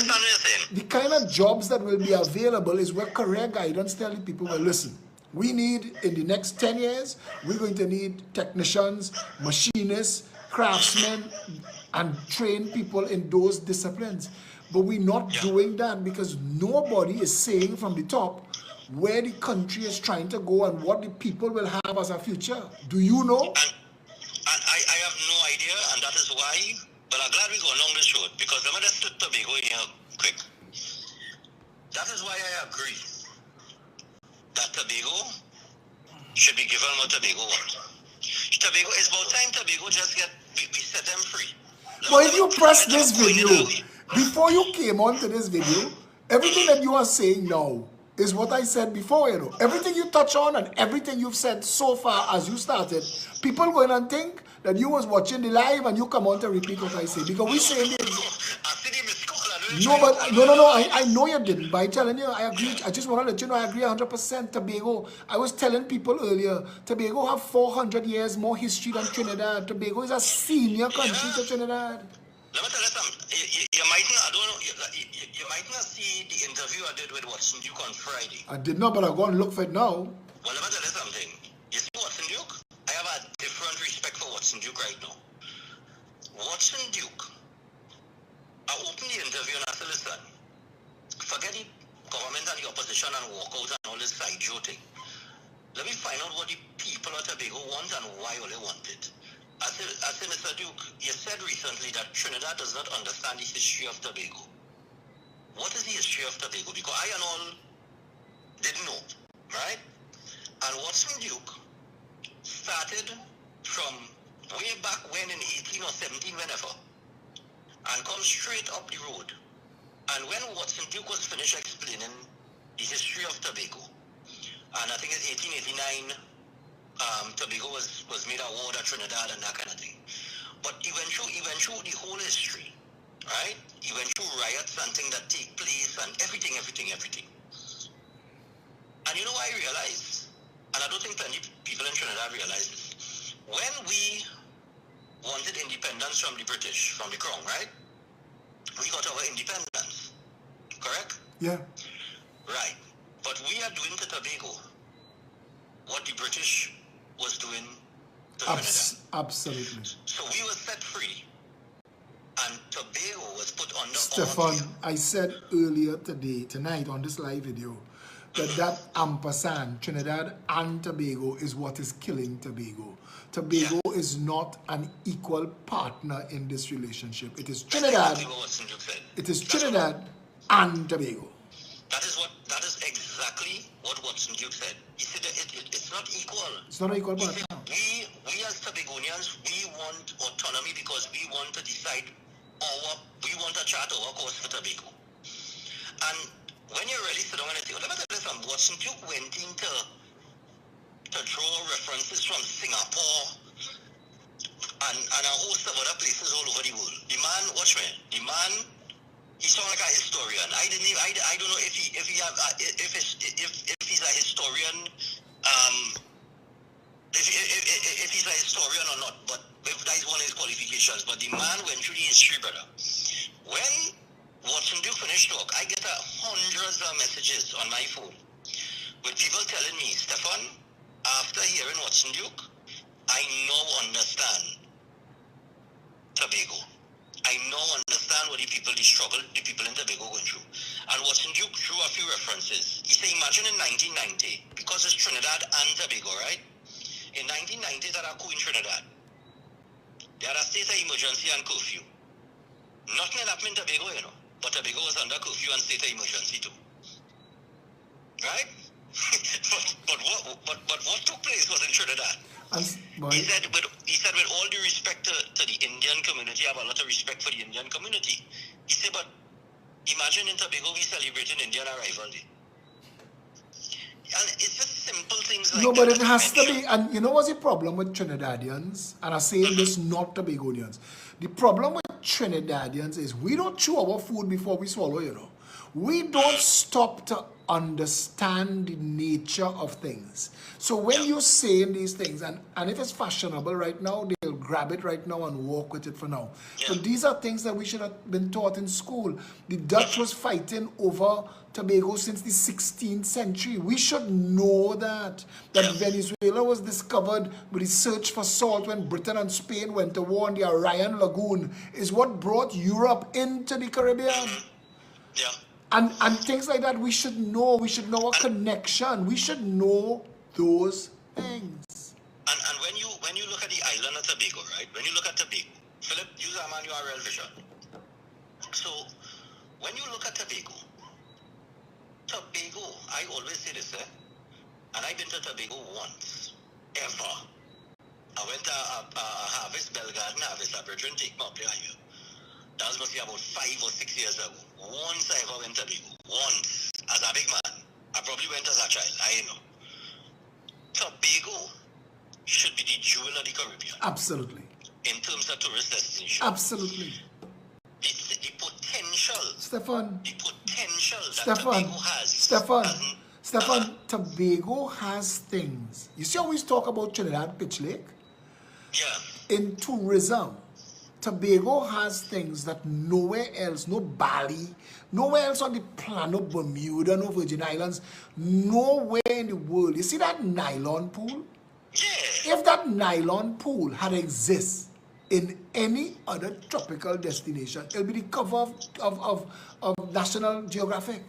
the kind of jobs that will be available is where career guidance tell the people, well, listen, we need, in the next 10 years, we're going to need technicians, machinists, craftsmen, and train people in those disciplines. But we're not doing that because nobody is saying from the top where the country is trying to go and what the people will have as a future. Do you know? And I have no idea, and that is why, but I'm glad we go along this road, because let me just put Tobago in here quick. That is why I agree that Tobago should be given what Tobago wants. Tobago, it's about time Tobago just we set them free. Well, if you press this video, before you came on to this video, everything that you are saying now is what I said before, you know. Everything you touch on and everything you've said so far as you started, people going and think that you was watching the live and you come on to repeat what I say. Because we saying this. No, but no, I know you didn't. By telling you, I agree. I just want to let you know I agree 100%. Tobago. I was telling people earlier, Tobago have 400 years more history than Trinidad. Tobago is a senior country to Trinidad. Let me tell you something. You might not, I don't know, you might not see the interview I did with Watson Duke on Friday. I did not, but I'll go and look for it now. Well, let me tell you something. You see Watson Duke? I have a different respect for Watson Duke right now. Watson Duke, I opened the interview and I said, listen, forget the government and the opposition and walk out and all this side thing. Let me find out what the people of Tobago want and why all they want it. I said, Mr. Duke, you said recently that Trinidad does not understand the history of Tobago. What is the history of Tobago? Because I and all didn't know, right? And Watson Duke started from way back when in 18 or 17, whenever, and come straight up the road. And when Watson Duke was finished explaining the history of Tobago, and I think in 1889, Tobago was made a ward at Trinidad and that kind of thing. But he went through the whole history, right? He went through riots and things that take place and everything. And you know what I realized? And I don't think many people in Trinidad realize this. When we wanted independence from the British, from the Crown, right? We got our independence, correct? Yeah. Right. But we are doing to Tobago what the British was doing to Trinidad. Absolutely. So we were set free, and Tobago was put under Stefan, I said earlier tonight on this live video, that ampersand, Trinidad and Tobago, is what is killing Tobago. Tobago is not an equal partner in this relationship. It is Trinidad. It is Trinidad and Tobago. That is exactly what Watson Duke said. He said it's not equal. It's not an equal partner. We as Tobagonians, we want autonomy because we want to decide we want to chart our course for Tobago. And when you really sit down and say, let me tell you something, Watson Duke went into to draw references from Singapore and a host of other places all over the world. The man, watch me, the man He sounds like a historian. I didn't even, I don't know if he's a historian, if he's a historian or not, but if that is one of his qualifications. But the man went through the history, brother. When Watson Duke finished talk, I get hundreds of messages on my phone with people telling me, Stefan, after hearing Watson Duke, I now understand Tobago. I now understand what the people, the struggle the people in Tobago going through. And Watson Duke drew a few references. He said, imagine in 1990, because it's Trinidad and Tobago, right? In 1990, there are coup in Trinidad. There are state of emergency and curfew. Nothing happened in Tobago, you know. But Tobago was under curfew and state of emergency too. Right? but what took place was in Trinidad. He said with all due respect to the Indian community, I have a lot of respect for the Indian community. He said, but imagine in Tobago we celebrating Indian Arrival Day. And it's just simple things like no, that. but it has to be, and you know what's the problem with Trinidadians? And I'm saying this not Tobagonians. The problem with Trinidadians is we don't chew our food before we swallow, you know. We don't stop to understand the nature of things. So when you're saying these things, and if it's fashionable right now, they'll grab it right now and walk with it for now. So these are things that we should have been taught in school. The Dutch was fighting over Tobago since the 16th century. We should know that Venezuela was discovered with the search for salt when Britain and Spain went to war on the Orion Lagoon is what brought Europe into the Caribbean. Yeah. And things like that, we should know a connection. We should know those things. And when you look at the island of Tobago, right? When you look at Tobago, Philip, use a manual URL vision. So when you look at Tobago, I always say this, and I've been to Tobago once, ever. I went to a harvest, Bell Garden harvest, a brethren take me up there. That was must be about 5 or 6 years ago. Once I ever went to Tobago. Once. As a big man. I probably went as a child. I know. Tobago should be the jewel of the Caribbean. Absolutely. In terms of tourist destination. Absolutely. The potential. Stefan. The potential that Tobago has. Stefan, Tobago has things. You see how we talk about Trinidad Pitch Lake? Yeah. In tourism, Tobago has things that nowhere else, no Bali, nowhere else on the planet, Bermuda, no Virgin Islands, nowhere in the world. You see that nylon pool? Yeah. If that nylon pool had exist in any other tropical destination, it'll be the cover of National Geographic.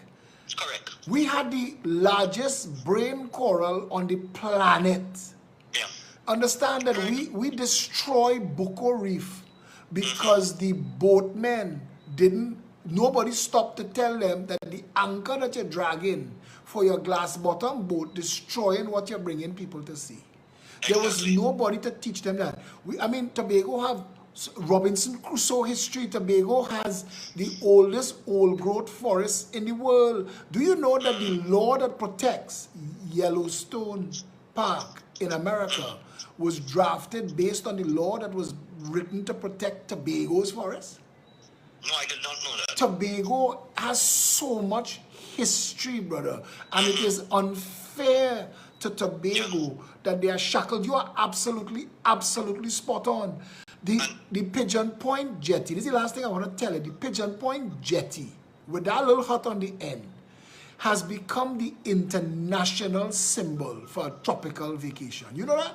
Correct. We had the largest brain coral on the planet. Yeah. Understand that we destroy Bucco Reef because the boatmen nobody stopped to tell them that the anchor that you're dragging for your glass bottom boat destroying what you're bringing people to see. There was nobody to teach them that. Tobago have Robinson Crusoe history. Tobago has the oldest old-growth forest in the world. Do you know that the law that protects Yellowstone Park in America was drafted based on the law that was written to protect Tobago's forest? No, I did not know that. Tobago has so much history, brother, and it is unfair to Tobago that they are shackled. You are absolutely spot on. The Pigeon Point Jetty, this is the last thing I want to tell you. The Pigeon Point Jetty, with that little hut on the end, has become the international symbol for a tropical vacation. You know that?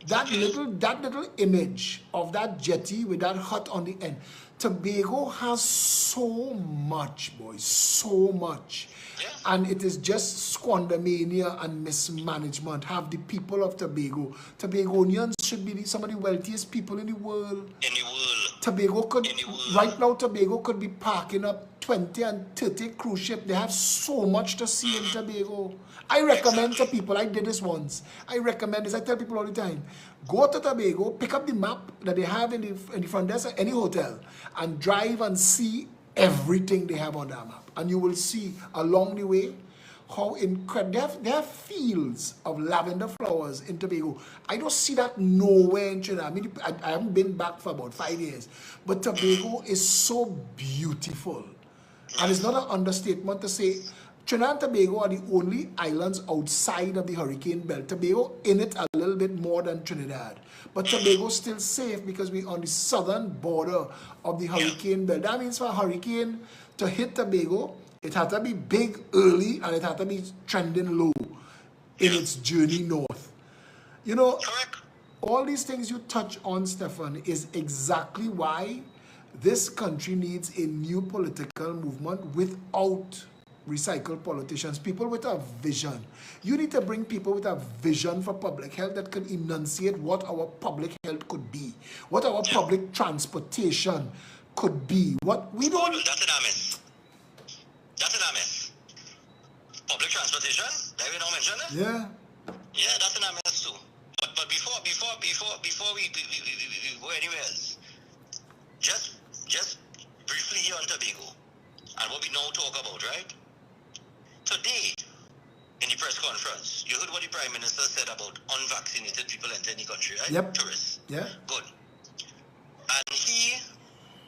That little image of that jetty with that hut on the end. Tobago has so much, boys, so much. Yeah. And it is just squandermania and mismanagement. Have the people of Tobago. Tobagonians should be some of the wealthiest people in the world. In the world. Tobago could, right now, Tobago could be parking up 20 and 30 cruise ships. They have so much to see in Tobago. I recommend to people, I did this once. I recommend this, I tell people all the time. Go to Tobago, pick up the map that they have in the front desk at any hotel, and drive and see everything they have on that map. And you will see along the way how incredible. There are fields of lavender flowers in Tobago. I don't see that nowhere in Trinidad. I mean, I haven't been back for about 5 years. But Tobago is so beautiful. And it's not an understatement to say Trinidad and Tobago are the only islands outside of the hurricane belt. Tobago in it a little bit more than Trinidad. But Tobago is still safe because we're on the southern border of the hurricane belt. That means for a hurricane to hit Tobago, it had to be big early and it had to be trending low in its journey north. You know, all these things you touch on, Stefan, is exactly why this country needs a new political movement without recycled politicians, people with a vision. You need to bring people with a vision for public health that can enunciate what our public health could be, what our public transportation could be. What we don't. That's an mess. That's an mess. Public transportation. Did we not mention it? Yeah. Yeah, that's an mess too. But before we go anywhere else, just briefly here on Tobago, and what we now talk about, right? Today, in the press conference, you heard what the Prime Minister said about unvaccinated people entering the country, right? Yep. Tourists. Yeah. Good. And he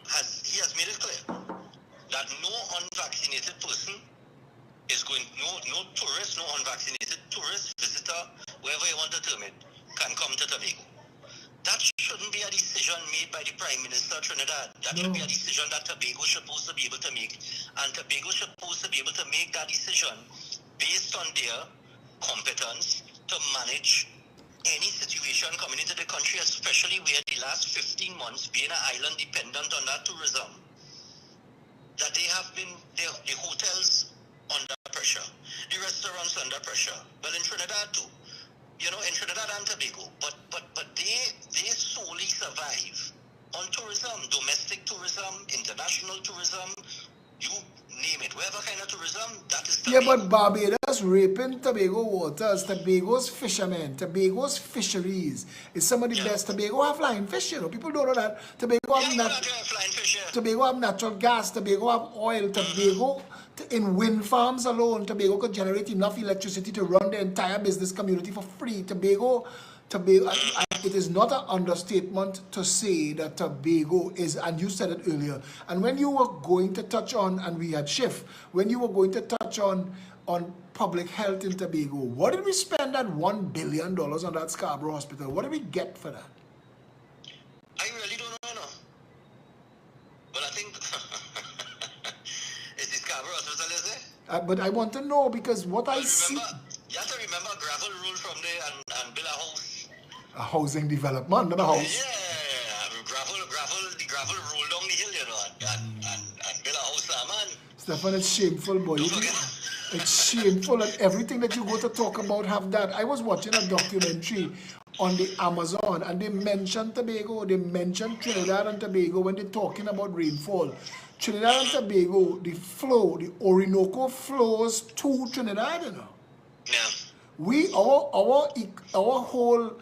has made it clear that no unvaccinated person is going, no tourist, no unvaccinated tourist, visitor, wherever you want to term it, can come to Tobago. That shouldn't be a decision made by the Prime Minister of Trinidad. That should be a decision that Tobago is supposed to be able to make. And Tobago is supposed to be able to make that decision based on their competence to manage any situation coming into the country, especially where the last 15 months, being an island dependent on that tourism, that they have been, the hotels under pressure, the restaurants under pressure. Well, in Trinidad too. You know, in Trinidad and Tobago, but they solely survive on tourism, domestic tourism, international tourism, you name it, whatever kind of tourism, that is Tobago. Yeah, but Barbados raping Tobago waters, Tobago's fishermen, Tobago's fisheries is some of the best. Tobago have flying fish, you know, people don't know that. Tobago have natural gas, Tobago have oil, Tobago in wind farms alone, Tobago could generate enough electricity to run the entire business community for free. Tobago, it is not an understatement to say that Tobago is, and you said it earlier, and when you were going to touch on, and we had shift, when you were going to touch on public health in Tobago, what did we spend that $1 billion on that Scarborough Hospital? What did we get for that? I really don't know, but I think is the Scarborough Hospital, is it? But I want to know because what I see. You have to remember gravel roll from there and build a house. A housing development, not a house. Yeah, the gravel roll down the hill, you know, and build a house, man. Stefan, it's shameful, boy. It's shameful, and everything that you go to talk about have that. I was watching a documentary on the Amazon, and they mentioned Tobago, they mentioned Trinidad and Tobago when they're talking about rainfall. Trinidad and Tobago, the Orinoco flows to Trinidad, you know. Yeah. Our whole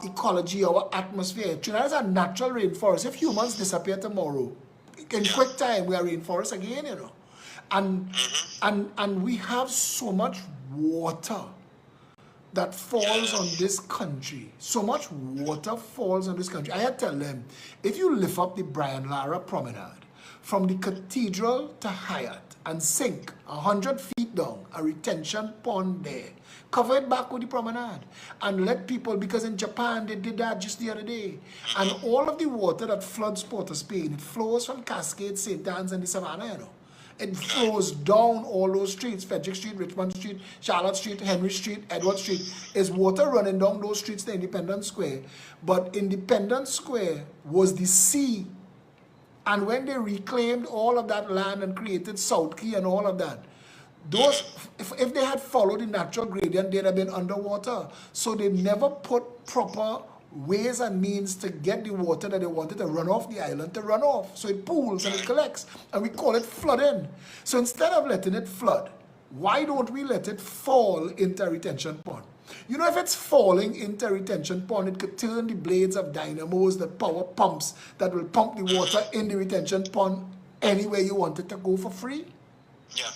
ecology, our atmosphere, Trinidad is a natural rainforest. If humans disappear tomorrow, in quick time, we are rainforest again, you know. And we have so much water that falls on this country. So much water falls on this country. I had to tell them, if you lift up the Brian Lara Promenade from the Cathedral to Hyatt and sink 100 feet down, a retention pond there, cover it back with the promenade and let people, because in Japan they did that just the other day, and all of the water that floods Port of Spain, it flows from Cascade, St. Anne's and the Savannah, you know. It flows down all those streets, Frederick Street, Richmond Street, Charlotte Street, Henry Street, Edward Street. Is water running down those streets to Independence Square. But Independence Square was the sea. And when they reclaimed all of that land and created South Key and all of that, those, if they had followed the natural gradient, they'd have been underwater. So they never put proper ways and means to get the water that they wanted to run off the island to run off. So it pools and it collects, and we call it flooding. So instead of letting it flood, why don't we let it fall into a retention pond? You know, if it's falling into a retention pond, it could turn the blades of dynamos, the power pumps that will pump the water in the retention pond anywhere you want it to go for free. Yeah.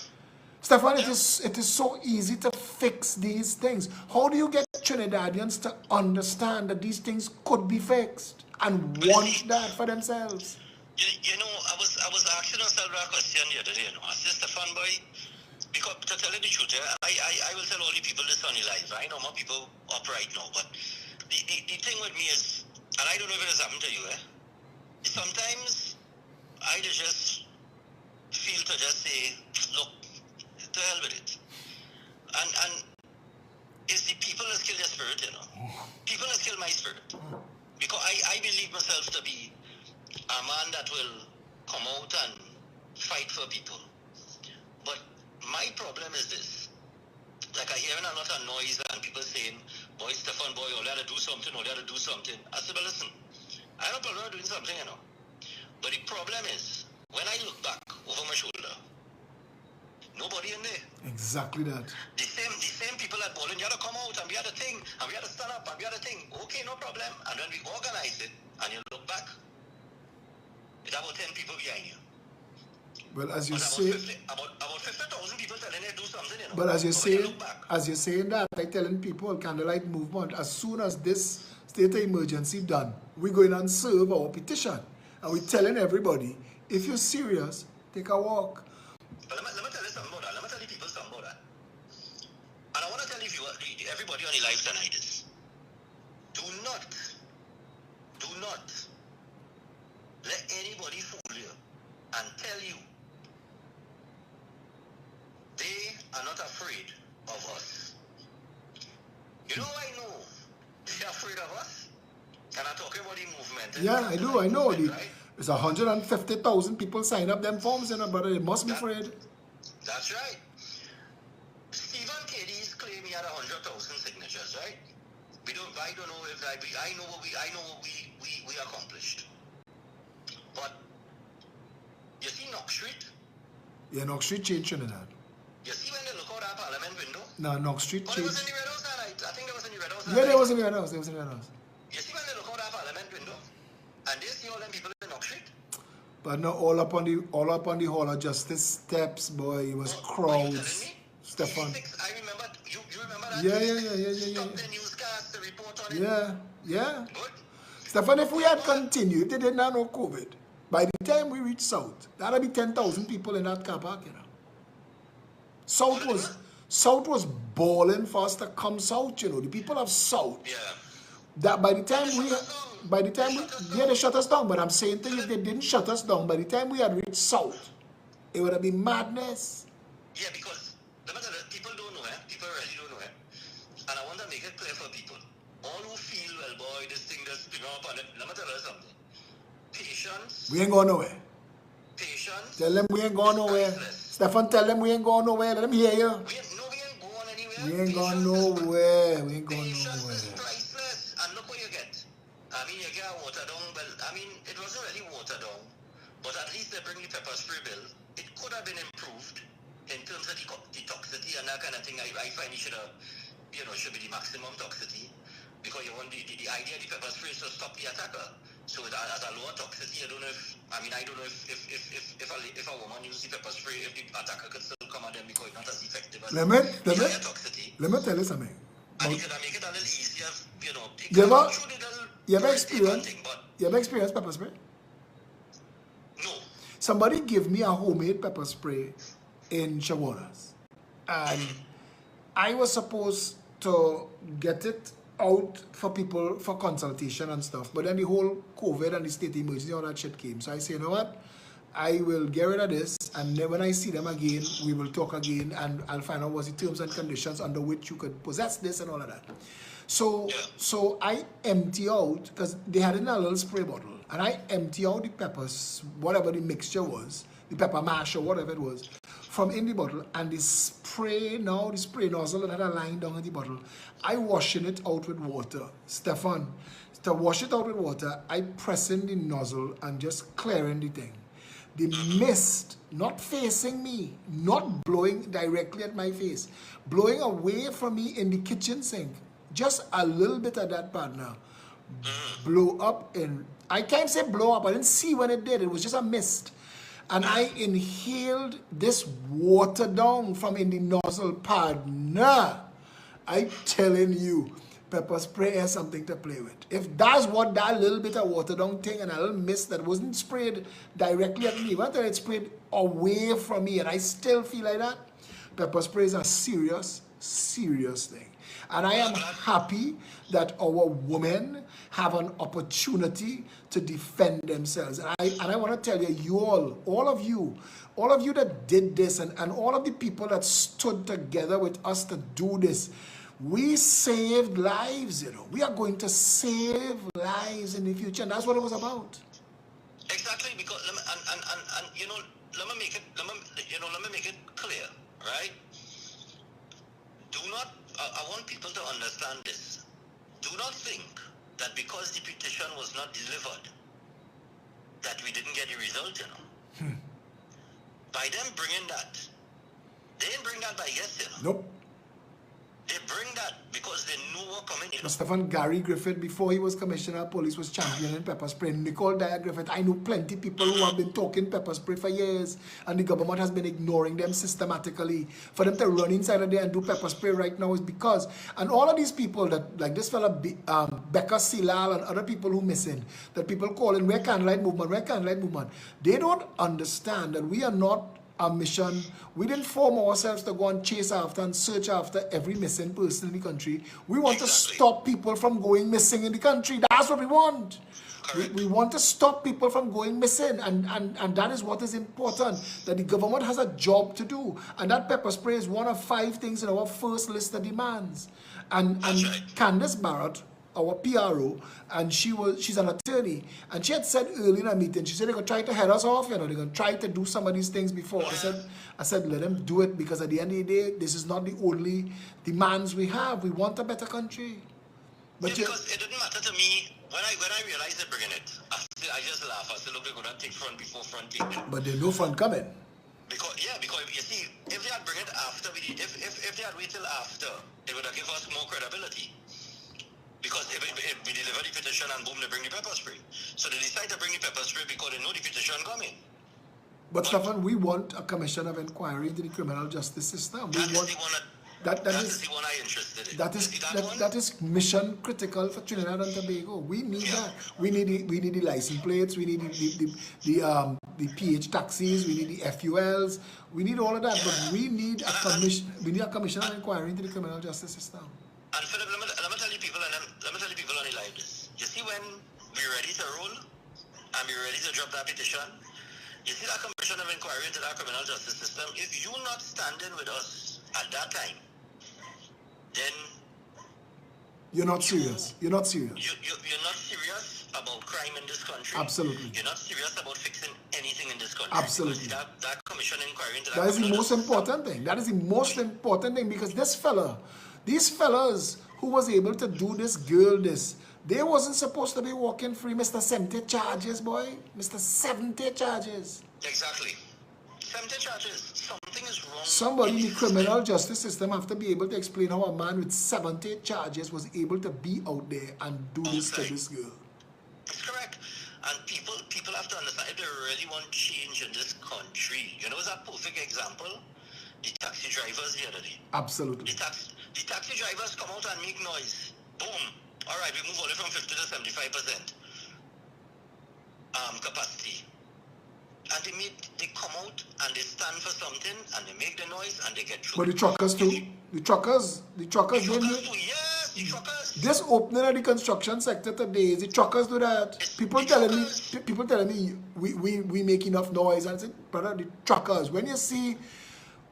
Stefan, it is so easy to fix these things. How do you get Trinidadians to understand that these things could be fixed and want that for themselves? You know, I was asking myself that question the other day, you know. I said, Stefan boy, because to tell you the truth, I will tell all the people this on the live. I know more people up right now, but the thing with me is, and I don't know if it has happened to you, sometimes I just feel to just say, look, to hell with it. And it's the people that kill their spirit, you know. People that kill my spirit. Because I believe myself to be a man that will come out and fight for people. But my problem is this. Like I hearing a lot of noise and people saying, boy, Stefan, boy, you gotta do something, you gotta do something. I said, but listen, I have no problem doing something, you know. But the problem is, when I look back over my shoulder, nobody in there. Exactly that. The same people that bowling, you gotta come out and we had a thing, and we had to stand up and we had a thing. Okay, no problem. And then we organize it, and you look back, it's about 10 people behind you. Well, as you But say, about 50,000 people telling you to do something, you know. but as you But say, when you look back, as you're saying that, like telling people, candlelight movement, as soon as this state of emergency done, we go in and serve our petition. And we're telling everybody, if you're serious, take a walk. but let me tell you something about that. Let me tell you people something about that. And I want to tell you, everybody on the live tonight is, do not let anybody fool you and tell you they are not afraid of us. You know, I know they're afraid of us. And I'm talking about the movement. Yeah, I do. I know. Right? There's 150,000 people sign up them forms, you know, but they must be afraid. That's right. Stephen Katie's claim he had 100,000 signatures, right? I don't know if I know what we accomplished. But you see Knox Street? Yeah, Knox Street changed Trinidad. You see when they look out that Parliament window? No, Knox Street Well, it was changed. in the Red House that night. I think it was in the Red House. Yeah, there was in the Red House. There was in the Red House. You see when they look out that Parliament window, and they see all them people in Knox Street? But not all up on the Hall of Justice steps, boy. It was crowds. Stefan. I remember. You remember that? Yeah. Stop the newscast, the report on it. Yeah. Good. Stefan, if we had continued, if they didn't have no COVID, by the time we reach South, that'd be 10,000 people in that car park, you know. South was balling for us to come South, you know. The people of South. Yeah. That by the time they shut us down. But I'm saying to you, if they didn't shut us down, by the time we had reached South, it would have been madness. Yeah, because people don't know, people really don't know, and I want to make it clear for people. All who feel, well, boy, this thing that's been up on it, let me tell you something. Patience. We ain't going nowhere. Patience. Tell them we ain't going nowhere. Stefan, tell them we ain't going nowhere. Let them hear you. We ain't going anywhere. We ain't going nowhere. We ain't going Patience nowhere. is priceless, and look what you get. I mean, you get water down. Well, I mean, it wasn't really water down, but at least they bring the pepper spray bill. It could have been improved in terms of the toxicity and that kind of thing. I find it should be the maximum toxicity, because you want the idea of the pepper spray is to stop the attacker. So at a lower toxicity, I don't know if a woman uses the pepper spray, if the attacker could still come at them, because it's not as effective as the higher toxicity. Let me tell you something. And it could make it a little easier, you know. You ever experienced pepper spray? No. Somebody give me a homemade pepper spray in Chaguanas. And I was supposed to get it out for people for consultation and stuff. But then the whole COVID and the state emergency, all that shit came. So I say, you know what? I will get rid of this, and then when I see them again, we will talk again, and I'll find out what's the terms and conditions under which you could possess this and all of that. So I empty out, because they had it in a little spray bottle, and I empty out the peppers, whatever the mixture was, the pepper mash or whatever it was, from in the bottle, and the spray nozzle that had a line down in the bottle, I washing it out with water. Stefan, to wash it out with water, I pressing the nozzle and just clearing the thing. The mist, not facing me, not blowing directly at my face, blowing away from me in the kitchen sink. Just a little bit of that part now. Blow up in, I can't say blow up, I didn't see when it did, it was just a mist. and I inhaled this water down from in the nozzle pad. Nah, I'm telling you, pepper spray has something to play with. If that's what that little bit of water down thing and a little mist that wasn't sprayed directly at me, whether it's sprayed away from me, and I still feel like that, pepper spray is a serious, serious thing. And I am happy that our women have an opportunity to defend themselves. And I want to tell you, all of you that did this, and all of the people that stood together with us to do this, we saved lives, you know. We are going to save lives in the future, and that's what it was about. Exactly, because and you know, let me make it clear, right? Do not. I want people to understand this. Do not think that because the petition was not delivered, that we didn't get the result, you know. By them bringing that, they didn't bring that by yes, you know. Nope. They bring that because they knew what coming in. Stephen Gary Griffith, before he was commissioner of police, was championing pepper spray. Nicole Dyer Griffith, I know plenty people who have been talking pepper spray for years, and the government has been ignoring them systematically. For them to run inside of there and do pepper spray right now is because, and all of these people that, like this fella, Becca Silal and other people who missing, that people calling, where candlelight movement, they don't understand that we are not a mission. We didn't form ourselves to go and chase after and search after every missing person in the country. We want to stop people from going missing in the country. That's what we want. We want to stop people from going missing, and that is what is important, that the government has a job to do, and that pepper spray is one of 5 things in our first list of demands. And Candace Barrett, our PRO, and she's an attorney, and she had said early in a meeting, she said they're going to try to head us off, you know, they're going to try to do some of these things before. I said, let them do it, because at the end of the day, this is not the only demands we have. We want a better country. But because it didn't matter to me, when I realized they're bringing it, I just laugh. I said, look, they're going to take front before front take it. But there's no front coming. Because you see, if they had bring it after, if they had waited till after, it would have given us more credibility. Because if we deliver the petition and boom, they bring the pepper spray. So they decide to bring the pepper spray because they know the petition coming. But Stefan, we want a commission of inquiry into the criminal justice system. That is the one I'm interested in. That is mission critical for Trinidad and Tobago. We need that. We need the license plates. We need the PH taxis. We need the FULs. We need all of that. But we need a commission. We need a commission of inquiry into the criminal justice system. And Philip, let me tell you people, on the live this. You see, when we're ready to roll and we're ready to drop that petition, you see that commission of inquiry into that criminal justice system. If you're not standing with us at that time, then you're not serious. You're not serious. You're not serious about crime in this country. Absolutely. You're not serious about fixing anything in this country. Absolutely. That commission inquiry into that is the most important thing. That is the most important thing, because these fellas who was able to do this girl this, they wasn't supposed to be walking free. Mr. 70 charges, boy. Mr. 70 charges. Exactly. 70 charges. Something is wrong. Somebody in the criminal justice system have to be able to explain how a man with 70 charges was able to be out there and do this to this girl. That's correct. And people have to understand, if they really want change in this country, you know, it's a perfect example. The taxi drivers the other day. Absolutely. The taxi drivers come out and make noise. Boom. All right, we move only from 50 to 75% capacity. And they come out and they stand for something and they make the noise and they get through. But the truckers too. The truckers This opening of the construction sector today, the truckers do that. People telling me we make enough noise, and I said, brother, the truckers, when you see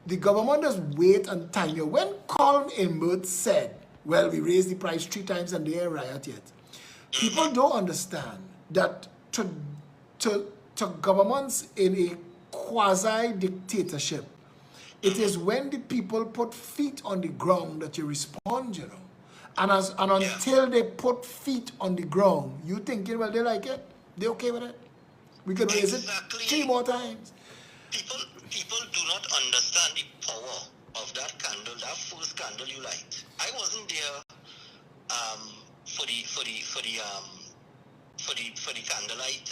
the government just wait and time you. When Colin Imbert said, well, we raised the price 3 times and they ain't riot yet, people don't understand that to governments in a quasi-dictatorship, it is when the people put feet on the ground that you respond, you know. And until they put feet on the ground, you thinking, well, they like it, they okay with it. We can raise it 3 more times. People do not understand the power of that candle, that first candle you light. I wasn't there for the candlelight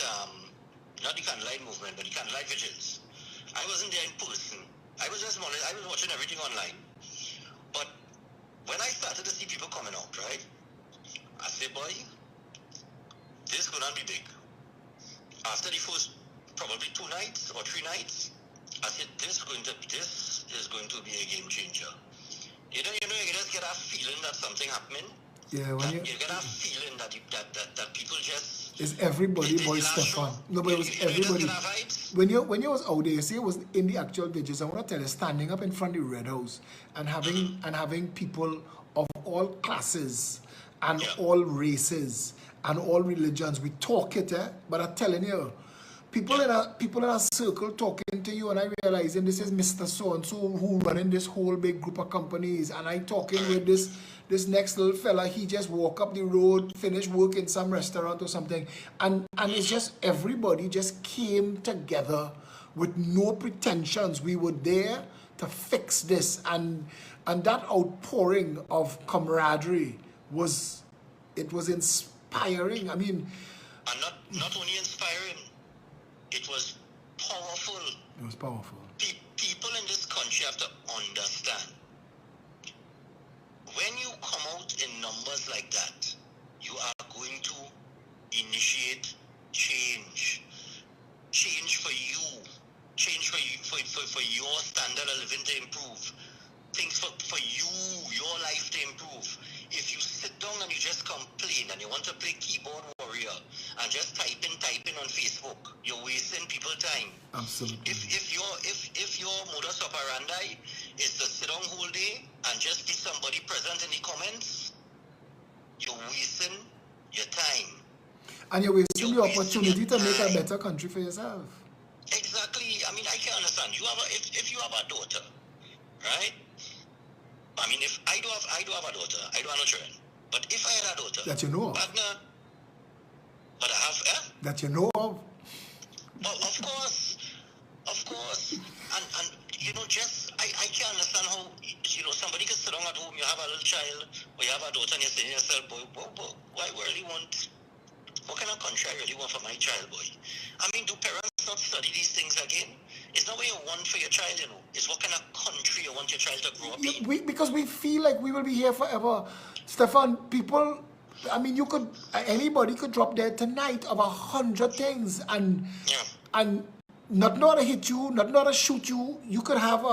not the candlelight movement, but the candlelight vigils. I wasn't there in person. I was watching everything online. But when I started to see people coming out, right, I said, boy, this is going to be big. After the first probably 2 nights or 3 nights, I said, this is going to be a game changer. You just get that feeling that something happening. Yeah, when you get that feeling that people just is everybody boy Stefan. No, but it was everybody. When you was out there, you see it was in the actual vigils. I want to tell you, standing up in front of the Red House and having people of all classes and all races and all religions. We talk it, but I'm telling you, people in a circle talking to you, and I realizing this is Mr. So and so who running this whole big group of companies, and I talking with this next little fella. He just walk up the road, finish work in some restaurant or something, and it's just everybody just came together with no pretensions. We were there to fix this, and that outpouring of camaraderie was inspiring. I mean, and not only inspiring. It was powerful. It was powerful. People in this country have to understand. When you come out in numbers like that, you are going to initiate change. Change for you. Change for your standard of living to improve. Things for you, your life to improve. If you sit down and you just complain and you want to play keyboard warrior and just type in on Facebook, you're wasting people time. Absolutely. If your modus operandi is to sit down whole day and just be somebody present in the comments, you're wasting your time. And you're wasting the opportunity to make a better country for yourself. Exactly. I mean, I can understand. If you have a daughter, right? I mean, if I do have a daughter, I don't have no children. But if I had a daughter, that you know of, partner, but I have, that you know of. Well, of course, and just I can't understand how somebody can sit down at home. You have a little child, or you have a daughter, and you're saying to yourself, boy, why really want? What kind of country I really want for my child, boy? I mean, do parents not study these things again? It's not what you want for your child, It's what kind of country you want your child to grow up in. Because we feel like we will be here forever. Stefan, people, I mean, anybody could drop dead tonight of 100 things and not to hit you, not to shoot you. You could have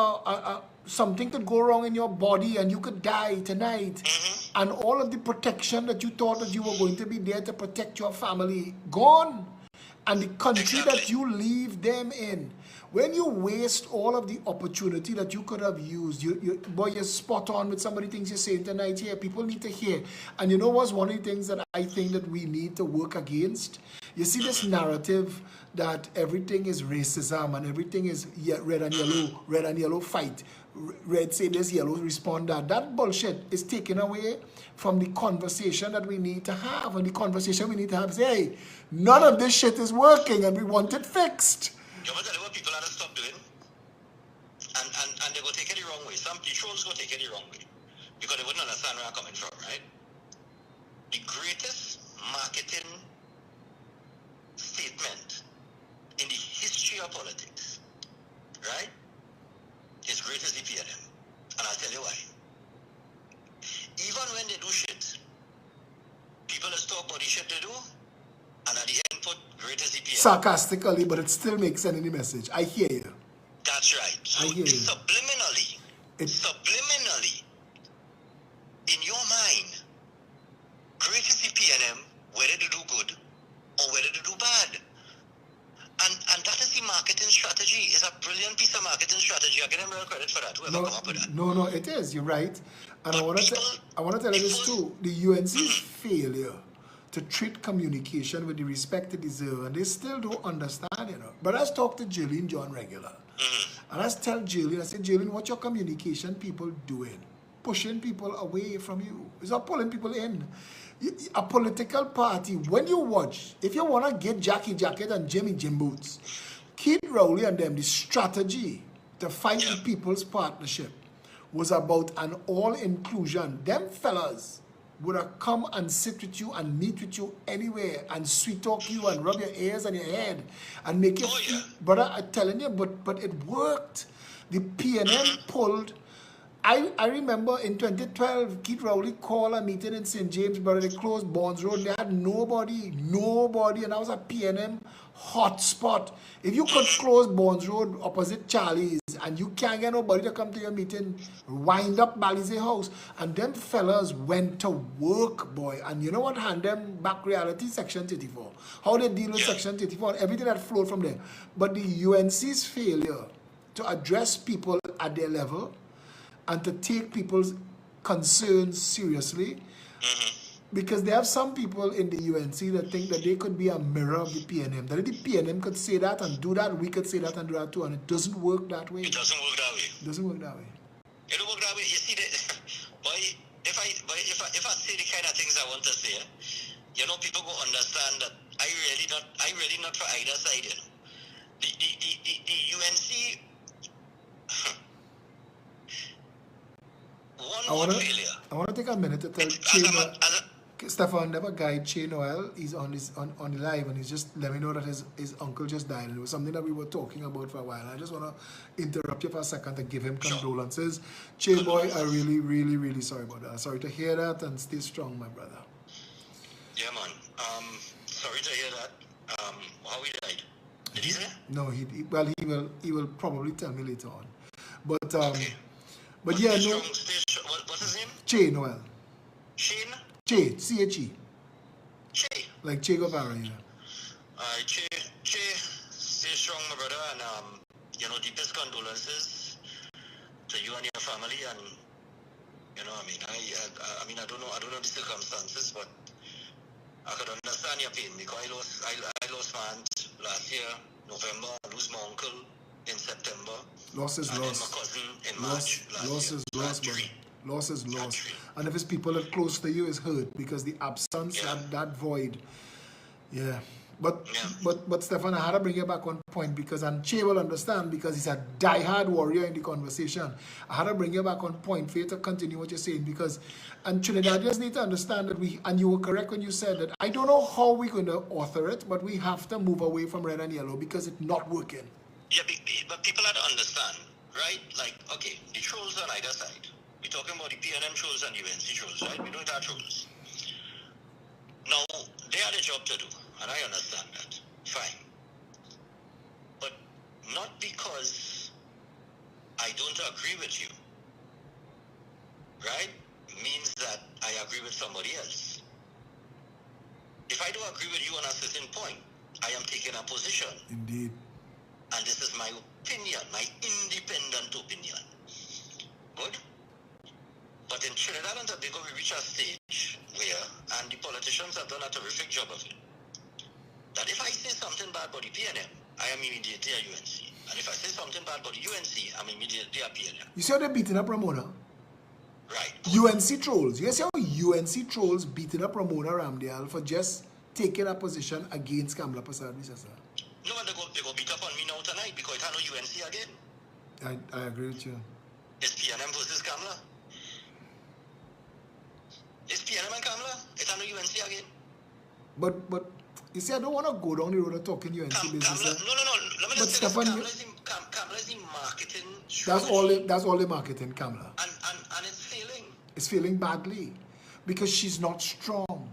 something could go wrong in your body and you could die tonight. Mm-hmm. And all of the protection that you thought that you were going to be there to protect your family, gone. And the country that you leave them in. When you waste all of the opportunity that you could have used, you're spot on with some of the things you're saying tonight here. People need to hear. And you know what's one of the things that I think that we need to work against? You see this narrative that everything is racism and everything is red and yellow fight. Red say this, yellow respond that. That bullshit is taken away from the conversation that we need to have. And the conversation we need to have is, hey, none of this shit is working and we want it fixed. You want to tell you what people have to stop doing? And they go take it the wrong way. Some trolls go take it the wrong way. Because they wouldn't understand where I'm coming from, right? The greatest marketing statement in the history of politics, right, is greatest EPNM. And I'll tell you why. Even when they do shit, people just talk about the shit they do, and at the end put greatest EPNM. Sarcastically, but it still makes sense in the message. I hear you. That's right. So I hear you. Subliminally, in your mind, greatest EPNM, whether to do good or whether to do bad. And that is the marketing strategy. It's a brilliant piece of marketing strategy. I give them real credit for that. Whoever come up with that. No, it is. You're right. And I want to tell you this too. The UNC's failure to treat communication with the respect it deserves, and they still don't understand, But let's talk to Jillian John regular. And let's tell Jillian, I said, Jillian, what your communication people doing? Pushing people away from you. It's not pulling people in. A political party, when you watch, if you want to get Jackie Jacket and Jimmy Jim Boots, Keith Rowley and them, the strategy to fight the People's Partnership was about an all-inclusion. Them fellas, would have come and sit with you and meet with you anywhere and sweet talk you and rub your ears and your head and make you feel, brother, I'm telling you, but it worked. The PNM pulled. I remember in 2012, Keith Rowley called a meeting in St. James, brother. They closed Bonds Road. They had nobody, and that was a PNM hotspot. If you could close Bonds Road opposite Charlie's and you can't get nobody to come to your meeting, wind up Balize House. And them fellas went to work, boy. And you know what hand them back reality? Section 34. How they deal with Section 34 and everything that flowed from there. But the UNC's failure to address people at their level and to take people's concerns seriously, because there have some people in the UNC that think that they could be a mirror of the PNM. That if the PNM could say that and do that, we could say that and do that too, and it doesn't work that way. It doesn't work that way. It doesn't work that way. It don't work that way. You see, if I say the kind of things I want to say, you know, people go understand that I really not for either side. You know, the UNC. I want to take a minute to tell Stefan, never guide Che Noel. He's on the live and he's just let me know that his uncle just died. And it was something that we were talking about for a while. I just want to interrupt you for a second to give him condolences. Che boy, I really sorry about that. Sorry to hear that and stay strong, my brother. Yeah, man. Sorry to hear that. How he died? Did he say? No, he will probably tell me later on. But okay. But yeah, no. What's his name? Che Noel. Shane? Che, C-H-E. Che. Like Che Guevara, yeah. Che, stay strong, my brother, and you know, deepest condolences to you and your family, and you know, I mean, I don't know the circumstances, but I could understand your pain because I lost my aunt last year, November. I lost my uncle in September. Loss is and loss. Then my cousin in March. Loss is loss, man. Loss is loss. And if it's people that close to you, is hurt because the absence, that void. Yeah. But Stefan, I had to bring you back on point because, and Che will understand because he's a die-hard warrior in the conversation. I had to bring you back on point for you to continue what you're saying because, and Trinidadians need to understand that and you were correct when you said that, I don't know how we're going to author it, but we have to move away from red and yellow because it's not working. Yeah, but people have to understand, right? Like, okay, the trolls on either side. We're talking about the PNM trolls and the UNC trolls, right? We don't have trolls. Now, they had a job to do, and I understand that. Fine. But not because I don't agree with you, right? Means that I agree with somebody else. If I don't agree with you on a certain point, I am taking a position. Indeed. And this is my opinion, my independent opinion. Good? But in Trinidad and Tobago, we reach a stage where, and the politicians have done a terrific job of it, that if I say something bad about the PNM, I am immediately a UNC. And if I say something bad about the UNC, I'm immediately a PNM. You see how they're beating up Ramona? Right. UNC trolls. You see how UNC trolls beating up Ramona Ramdale for just taking a position against Kamala Persad-Bissessar? No, they go beat up on me now tonight because it had no UNC again. I agree with you. It's PNM versus Kamala. It's PNM and Kamala. It had no UNC again. But you see, I don't want to go down the road of talking UNC business. No. Let me just say Stefan, Kamala is in marketing. That's all the marketing, Kamala. And it's failing. It's failing badly because she's not strong.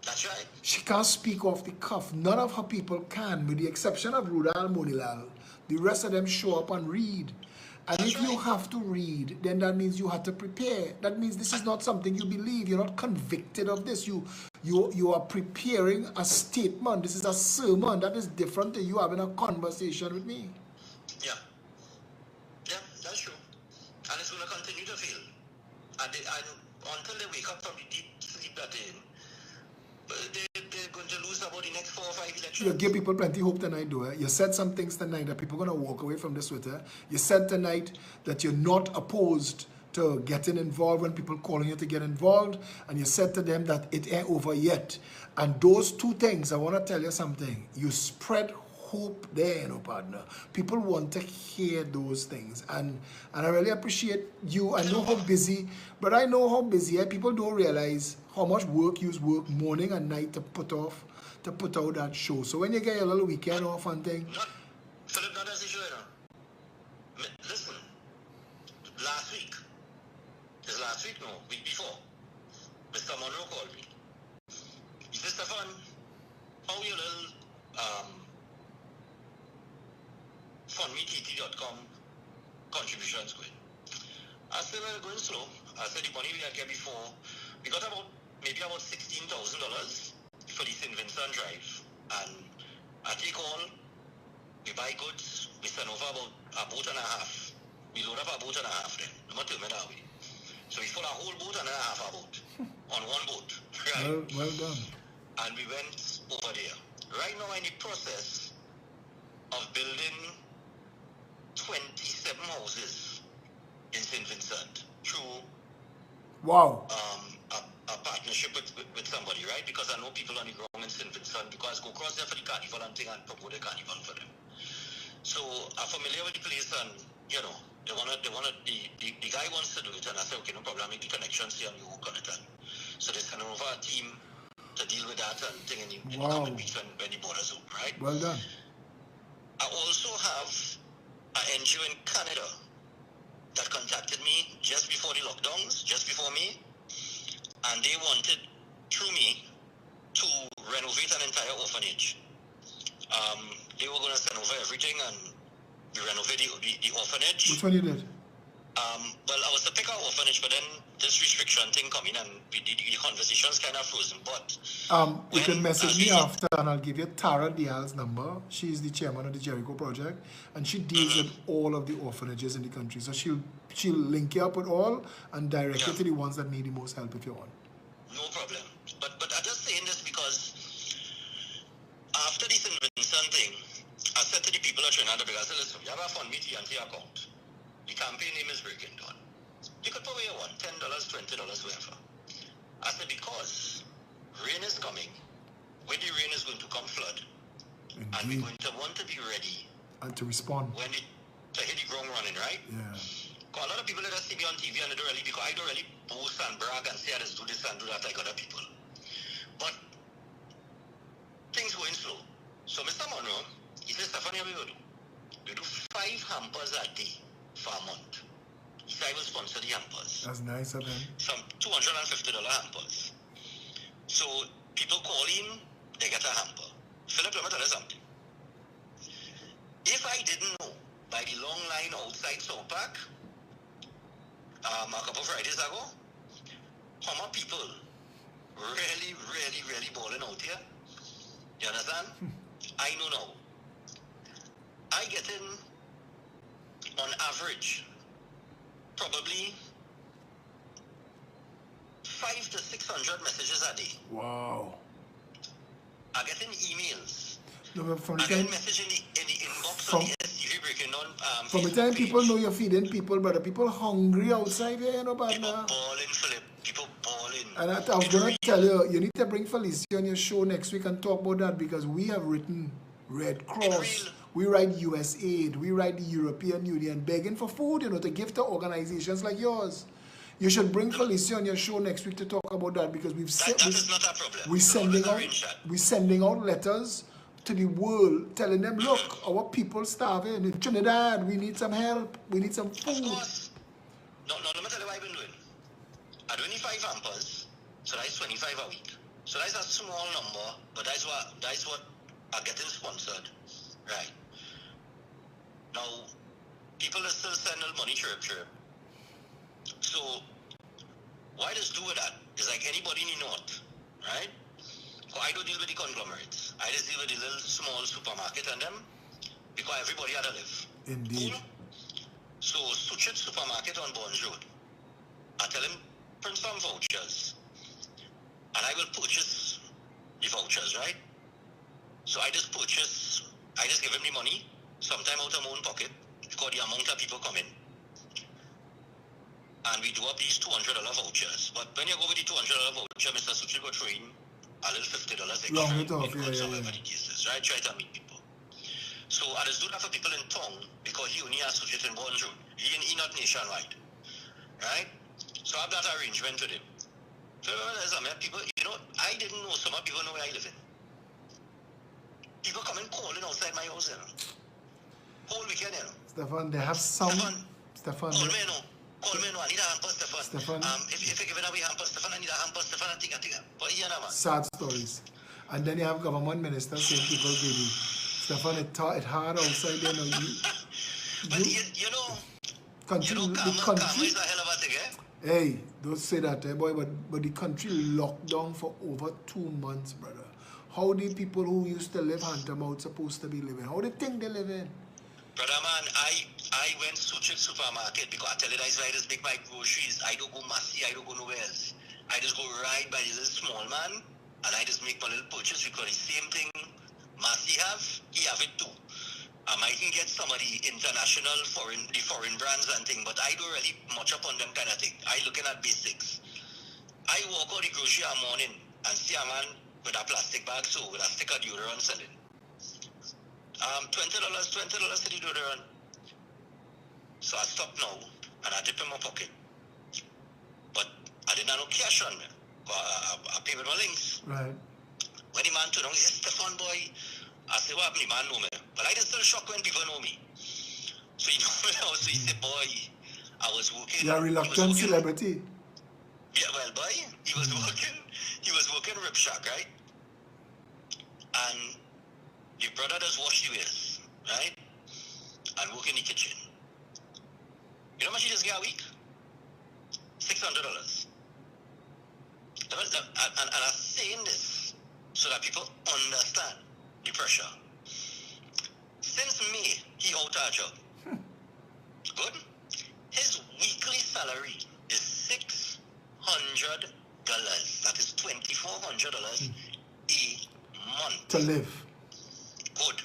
That's right. She can't speak off the cuff. None of her people can, with the exception of Rudal Monilal. The rest of them show up and read. And if you have to read, then that means you have to prepare. That means this is not something you believe. You're not convicted of this. You are preparing a statement. This is a sermon. That is different to you having a conversation with me. Yeah. Yeah, that's true. And it's going to continue to fail. And until they wake up from the deep sleep that they're in, they're going to lose about the next 4 or 5 elections. You give people plenty hope tonight, though. You said some things tonight that people are going to walk away from this Twitter. You said tonight that you're not opposed to getting involved when people calling you to get involved. And you said to them that it ain't over yet. And those two things, I want to tell you something. You spread hope there, partner. People want to hear those things. And I really appreciate you. I know how busy, but I know how busy. People don't realize how much work you work morning and night to put out that show. So when you get a little weekend off and thing. Philip, not as issue, Listen, last week, week before, Mr. Monroe called me. He said, Stefan, how your little fundmeTT.com contributions going? I said, well, going slow. I said, the money we had get before, we got maybe about $16,000 for the St. Vincent Drive. And I take all, we buy goods, we send over about a boat and a half. We load up a boat and a half then. No matter that way. So we fill a whole boat and a half a boat on one boat. Right? Well done. And we went over there. Right now in the process of building 27 houses in St. Vincent through wow. A partnership with somebody, right? Because I know people on the ground in St. Vincent because I go across there for the carnival and thing and promote the carnival for them. So I'm familiar with the place and the guy wants to do it and I said, okay, no problem, I'll make the connections here and you work on it. And so they send over a team to deal with that and thing in the coming weeks when the borders open, right? Well done. I also have an NGO in Canada that contacted me just before the lockdowns, just before me, and they wanted, through me, to renovate an entire orphanage. They were going to send over everything and we renovated the orphanage. Which one you did? Well, I was to pick our orphanage, but then this restriction thing come in and the conversation's kind of frozen. But you can message me after and I'll give you Tara Dial's number. She's the chairman of the Jericho Project and she deals with all of the orphanages in the country. So she'll link you up with all and direct you to the ones that need the most help if you want. No problem. But I'm just saying this because after this St. Vincent thing, I said to the people at Trinidad, I said, listen, you have a fundmeTT account. The campaign name is Breaking Dawn. You could put where you want, $10, $20, whatever. I said, because rain is coming, when the rain is going to come flood, Indeed. and we're going to want to be ready. And to respond. When to hit the ground running, right? Yeah. Because a lot of people that see me on TV and they don't really, because I don't really boast and brag and say I just do this and do that like other people. But things going slow. So Mr. Monroe, he says, Stephanie, we will do. We do 5 hampers a day for a month. He said I will sponsor the hampers. That's nice of him. Some $250 hampers. So people call him, they get a hamper. Philip, let me tell you something. If I didn't know by the long line outside South Park, a couple of Fridays ago, how many people really, really, really balling out here? You understand? I know now. I get in, on average, probably 500 to 600 messages a day. Wow. I get in emails. No, from I the get time, message in the inbox on the STV Breaking Dawn from the Facebook time page. people know you're feeding people, brother, people hungry outside here, People partner. balling, Philip. People balling. And I was going to tell you, you need to bring Felicia on your show next week and talk about that because we have written Red Cross, we write USAID, we write the European Union begging for food, to give to organizations like yours. You should bring Felicia on your show next week to talk about that because that is not a problem. we're sending out letters to the world telling them, look, our people starving in Trinidad, we need some help, we need some food. Of course. No, let me tell you what I've been doing. I do 25 hampers, so that's 25 a week. So that's a small number, but that's what are getting sponsored. Right. Now, people are still sending money chirp. So, why does do with that? It's like anybody in the north, right? So I don't deal with the conglomerates. I just deal with the little small supermarket and them, because everybody had to live. Indeed. Cool? So, Suchet Supermarket on Bonds Road. I tell him, print some vouchers. And I will purchase the vouchers, right? So I just give him the money, sometime out of my own pocket, because the amount of people come in. And we do up these $200 vouchers. But when you go with the $200 voucher, Mr. Suchi go throw in a little $50 extra. Long it off, yeah. The cases, right? Try to meet people. So I just do that for people in town because he only associates in one road. He not nationwide. Right? So I have that arrangement with him. So there's some people, I didn't know some people know where I live in. People come and calling outside my house, whole weekend, Stefan, they have some. Stefan, call me, Call me, I need a hamper, Stefan. Stefan. If you're giving away hamper, Stefan, I need a hamper, Stefan, I think. But man. Sad stories. And then you have government ministers saying people greedy. Stefan, it hard outside there, But you know, karma is a hell of a thing, Hey, don't say that, boy, but the country locked down for over 2 months, brother. How the people who used to live hand-to-mouth supposed to be living? How they think they live in? Brother man, I went to the supermarket because I tell you guys I just make my groceries. I don't go massy, I don't go nowhere else. I just go right by the little small man and I just make my little purchase because the same thing Massey have, he have it too. I can get some of the international foreign brands and thing, but I don't really much up on them kind of thing. I looking at basics. I walk out the grocery in the morning and see a man with a plastic bag so with a stick of deodorant selling. $20 to the deodorant. So I stop now and I dip in my pocket. But I didn't have no cash on me. I pay with my links. Right. When the man turned on, he said, Stefan boy, I said, what happened? The man know me. But I just still shocked when people know me. So you know, so he said, boy, I was working. You're a reluctant celebrity. Yeah, well, boy, he was working Rip Shack, right? And the brother does wash the wheels, right? And work in the kitchen. You know how much he just get a week? $600. And I'm saying this so that people understand the pressure. Since May, he out of job. Good? His weekly salary is $600. That is $2,400 a month. To live. Good.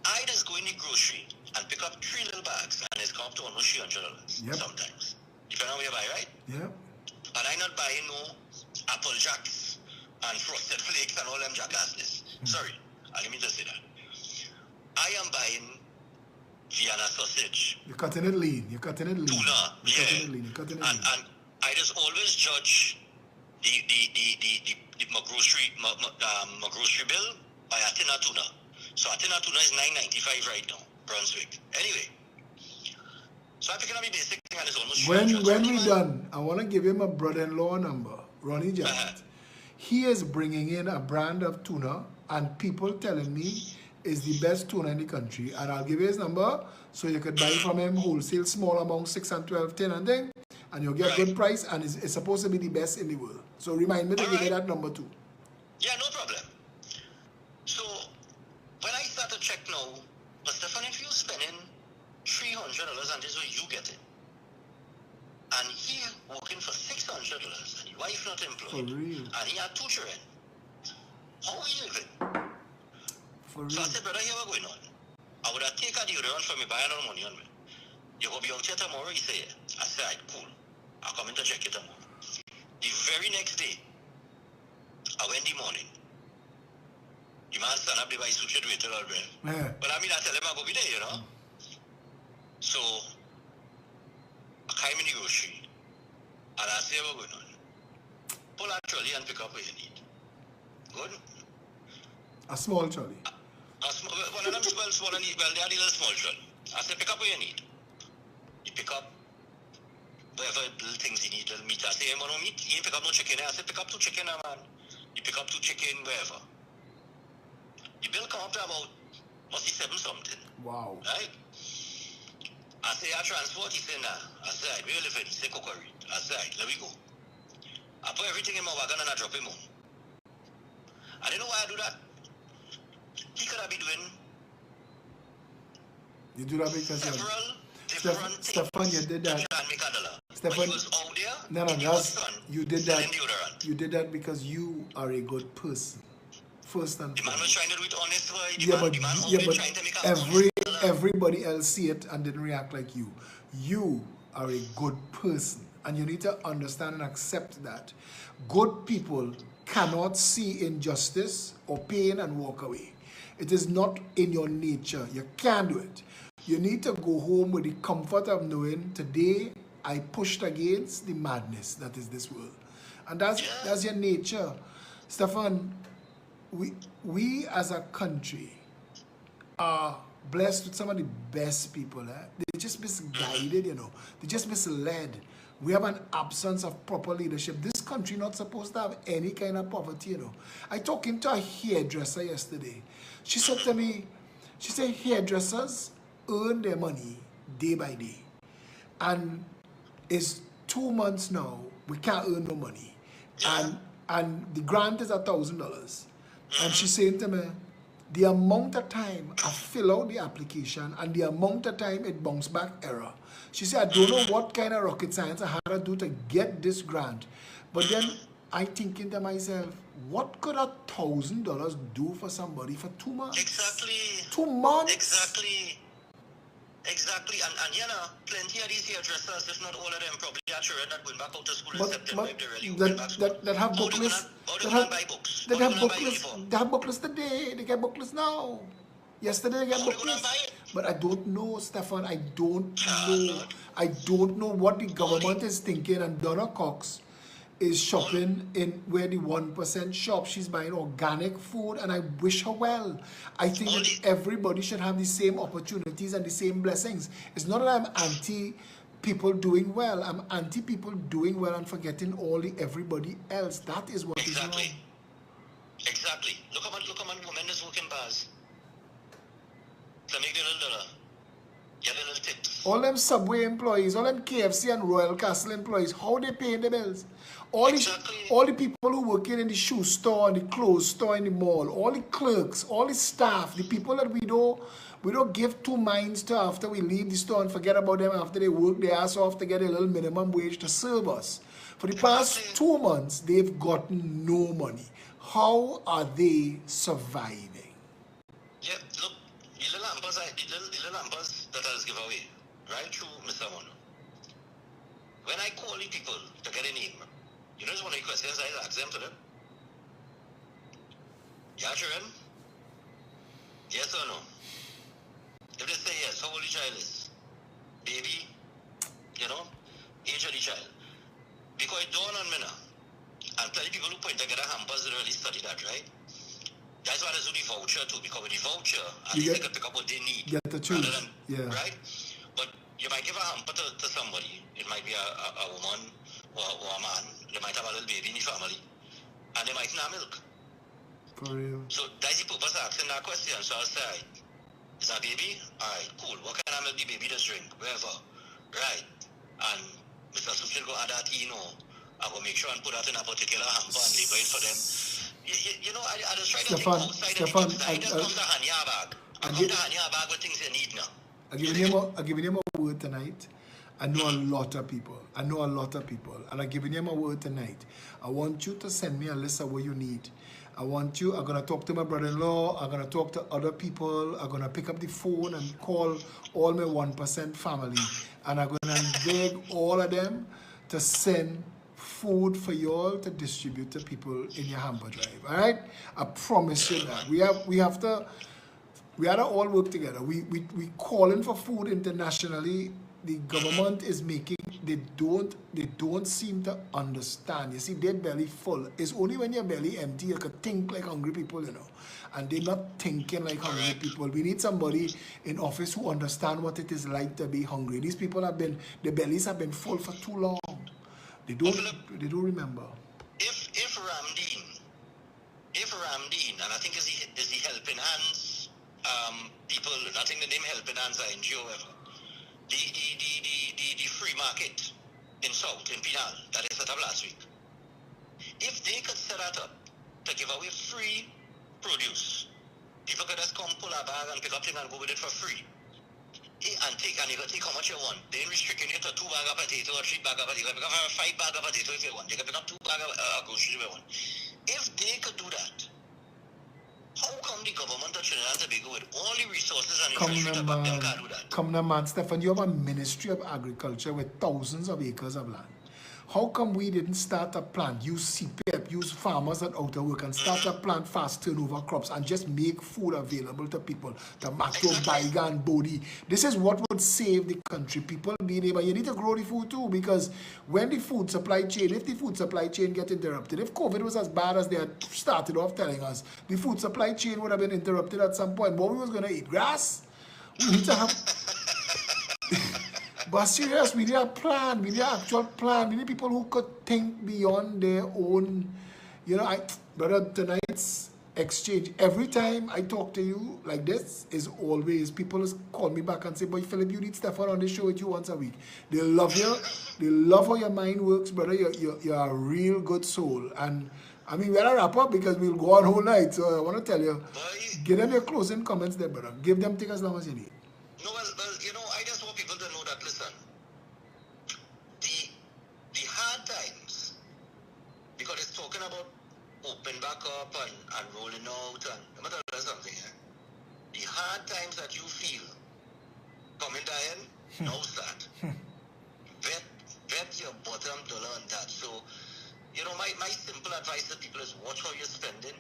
I just go in the grocery and pick up 3 little bags and it's come up to almost $300 sometimes. Depending on where you buy, right? Yeah. And I not buying no Apple Jacks and Frosted Flakes and all them jackasses. Sorry, I didn't mean to say that. I am buying Vienna sausage. You're cutting it lean. Tuna. And I just always judge my grocery bill by a tin of tuna. So a tin of tuna is $9.95 right now, Brunswick. Anyway, so I'm picking up the basic thing and it's almost when we done, I want to give him a brother-in-law number, Ronnie Jarrett. He is bringing in a brand of tuna and people telling me is the best tuna in the country, and I'll give you his number so you could buy from him wholesale, small amount, 6 and 12, 10 and thing, and you'll get good price, and it's supposed to be the best in the world. So remind me to give you that number too. Yeah, no problem. So when I start to check now, but Stefan, if you're spending $300 and this is what you get it, and he working for $600 and his wife not employed, For real. and he had 2 children, how are you living? For real. So I said, brother, here what's going on. I would have taken the deodorant from me, buy no money on me. You go be out here tomorrow, he said, I said, right, cool. I'll come in to check it tomorrow. The very next day, I went in the morning. The man stand up there by his suit to wait till all day. But I mean, I tell him I go be there, you know. So, I came in the grocery, and I say, what's going on? Pull out trolley and pick up what you need. Good? A small trolley. One of them is small and they are the little small trolley. I say, pick up what you need. You pick up whatever little things you need, little meat. I say, no meat, you pick up no chicken. I say, pick up 2 chicken, man. You pick up 2 chicken, wherever. The bill come up to about, must be 7 something. Wow. Right? I say, I transport. He say, nah. I say, where you living? He say, Kokori. I say, let me go. I put everything in my wagon and I drop him home. And you know why I do that? He could have been doing You do that because several different things. Stefan, you did that. Stefan, he was out there, you did that. You did that because you are a good person. First and the man was trying to do it honest way. But everybody else see it and didn't react like you. You are a good person, and you need to understand and accept that. Good people cannot see injustice or pain and walk away. It is not in your nature. You can't do it. You need to go home with the comfort of knowing today I pushed against the madness that is this world. And that's your nature. Stefan, we as a country are blessed with some of the best people. They just misguided, They just misled. We have an absence of proper leadership. This country not supposed to have any kind of poverty, I talking to a hairdresser yesterday. She said to me, she said hairdressers earn their money day by day. And it's 2 months now, we can't earn no money. And the grant is $1,000. And she's saying to me, the amount of time I fill out the application and the amount of time it bounce back error. She said, I don't know what kind of rocket science I had to do to get this grant. But then I thinking to myself, what could $1,000 do for somebody for 2 months? Exactly. 2 months? Exactly. And plenty of these hairdressers, if not all of them, probably are children that going back out to school in September if they really went back to school. That have booklets. They have booklets today. They get booklets now. Yesterday they get booklets. But I don't know, Stefan. I don't know. I don't know what the government is thinking. And Donna Cox is shopping in where the 1% shop. She's buying organic food, and I wish her well. I think that everybody should have the same opportunities and the same blessings. It's not that I'm anti people doing well. I'm anti people doing well and forgetting everybody else. That is what is wrong. Exactly. Look at women that's working bars. To make a little dollar. Get a little tips. All them Subway employees, all them KFC and Royal Castle employees, how they paying the bills? All the people who working in the shoe store and the clothes store in the mall, all the clerks, all the staff, the people that we don't give two minds to after we leave the store and forget about them after they work their ass off to get a little minimum wage to serve us. For the past 2 months, they've gotten no money. How are they surviving? Yeah, look, the little numbers that I was given away, right through Mr. Mono. When I call the people to get a name, you know, it's one of the questions I ask them to them. Yeah, children? Yes or no? If they say yes, how old the child is? Baby? Age of the child. Because it dawned on me now. And plenty people who put together hampers really study that, right? That's why they do the voucher too, because with the voucher, at least they can pick up what they need. Get to choose. Right? But you might give a hamper to somebody. It might be a woman or a man. They might have a little baby in the family. And they might not have milk. For real. So that's the purpose of asking that question. So I'll say, is that baby? Alright, cool. What kind of milk the baby does drink? Wherever. Right. And Mr. Suchin go add that in, I will make sure and put that in a particular hamper and label it for them. I just try to think outside of the box. I just come to hand your bag. I come to hand your bag with things you need now. I'm giving him a word tonight. I know a lot of people. And I'm giving him a word tonight. I want you to send me a list of what you need. I'm going to talk to my brother-in-law. I'm going to talk to other people. I'm going to pick up the phone and call all my 1% family. And I'm going to beg all of them to send food for y'all to distribute to people in your hamper drive. All right? I promise you that. We have to all work together. We calling for food internationally. The government is making, they don't seem to understand. You see, their belly full. It's only when your belly empty you can think like hungry people, And they're not thinking like hungry people. We need somebody in office who understand what it is like to be hungry. These people their bellies have been full for too long. They don't remember. If Ramdeen, and I think is the Helping Hands people, I think the name Helping Hands are NGO ever. The free market in South, in Pinal, that is set up last week. If they could set that up to give away free produce, people could just come pull a bag and pick up things and go with it for free. And you can take how much you want. They ain't restricting you to 2 bags of potato or 3 bags of potato. You can pick up 5 bags of potato if you want. You can pick up 2 bags of groceries if you want. If they could do that, how come the government of Trinidad and Tobago with all the resources and infrastructure to back them can't do that? Come on, man. Stefan, you have a Ministry of Agriculture with thousands of acres of land. How come we didn't start a plant, use CPEP, use farmers at outer work and start a plant fast turnover crops and just make food available to people, tomato, bygone, body. This is what would save the country. People being able, you need to grow the food too, because when the food supply chain, if the food supply chain get interrupted, if COVID was as bad as they had started off telling us, the food supply chain would have been interrupted at some point. What we was going to eat? Grass? We need to have... But serious, we need a plan, we need an actual plan, we need people who could think beyond their own, you know, brother, tonight's exchange, every time I talk to you like this, is always, people call me back and say, boy, Philip, you need Stefan on the show with you once a week. They love you, they love how your mind works, brother, you're a real good soul, and I mean, we're a wrap up because we'll go on whole night, so I want to tell you, give them your closing comments there, brother, give them, take as long as you need. No, well, you know, I just want people to know that, listen, the hard times, because it's talking about open back up and rolling out, and I'm going to tell you something, the hard times that you feel coming down, now start. Bet your bottom dollar on that. So, you know, my simple advice to people is watch how you're spending,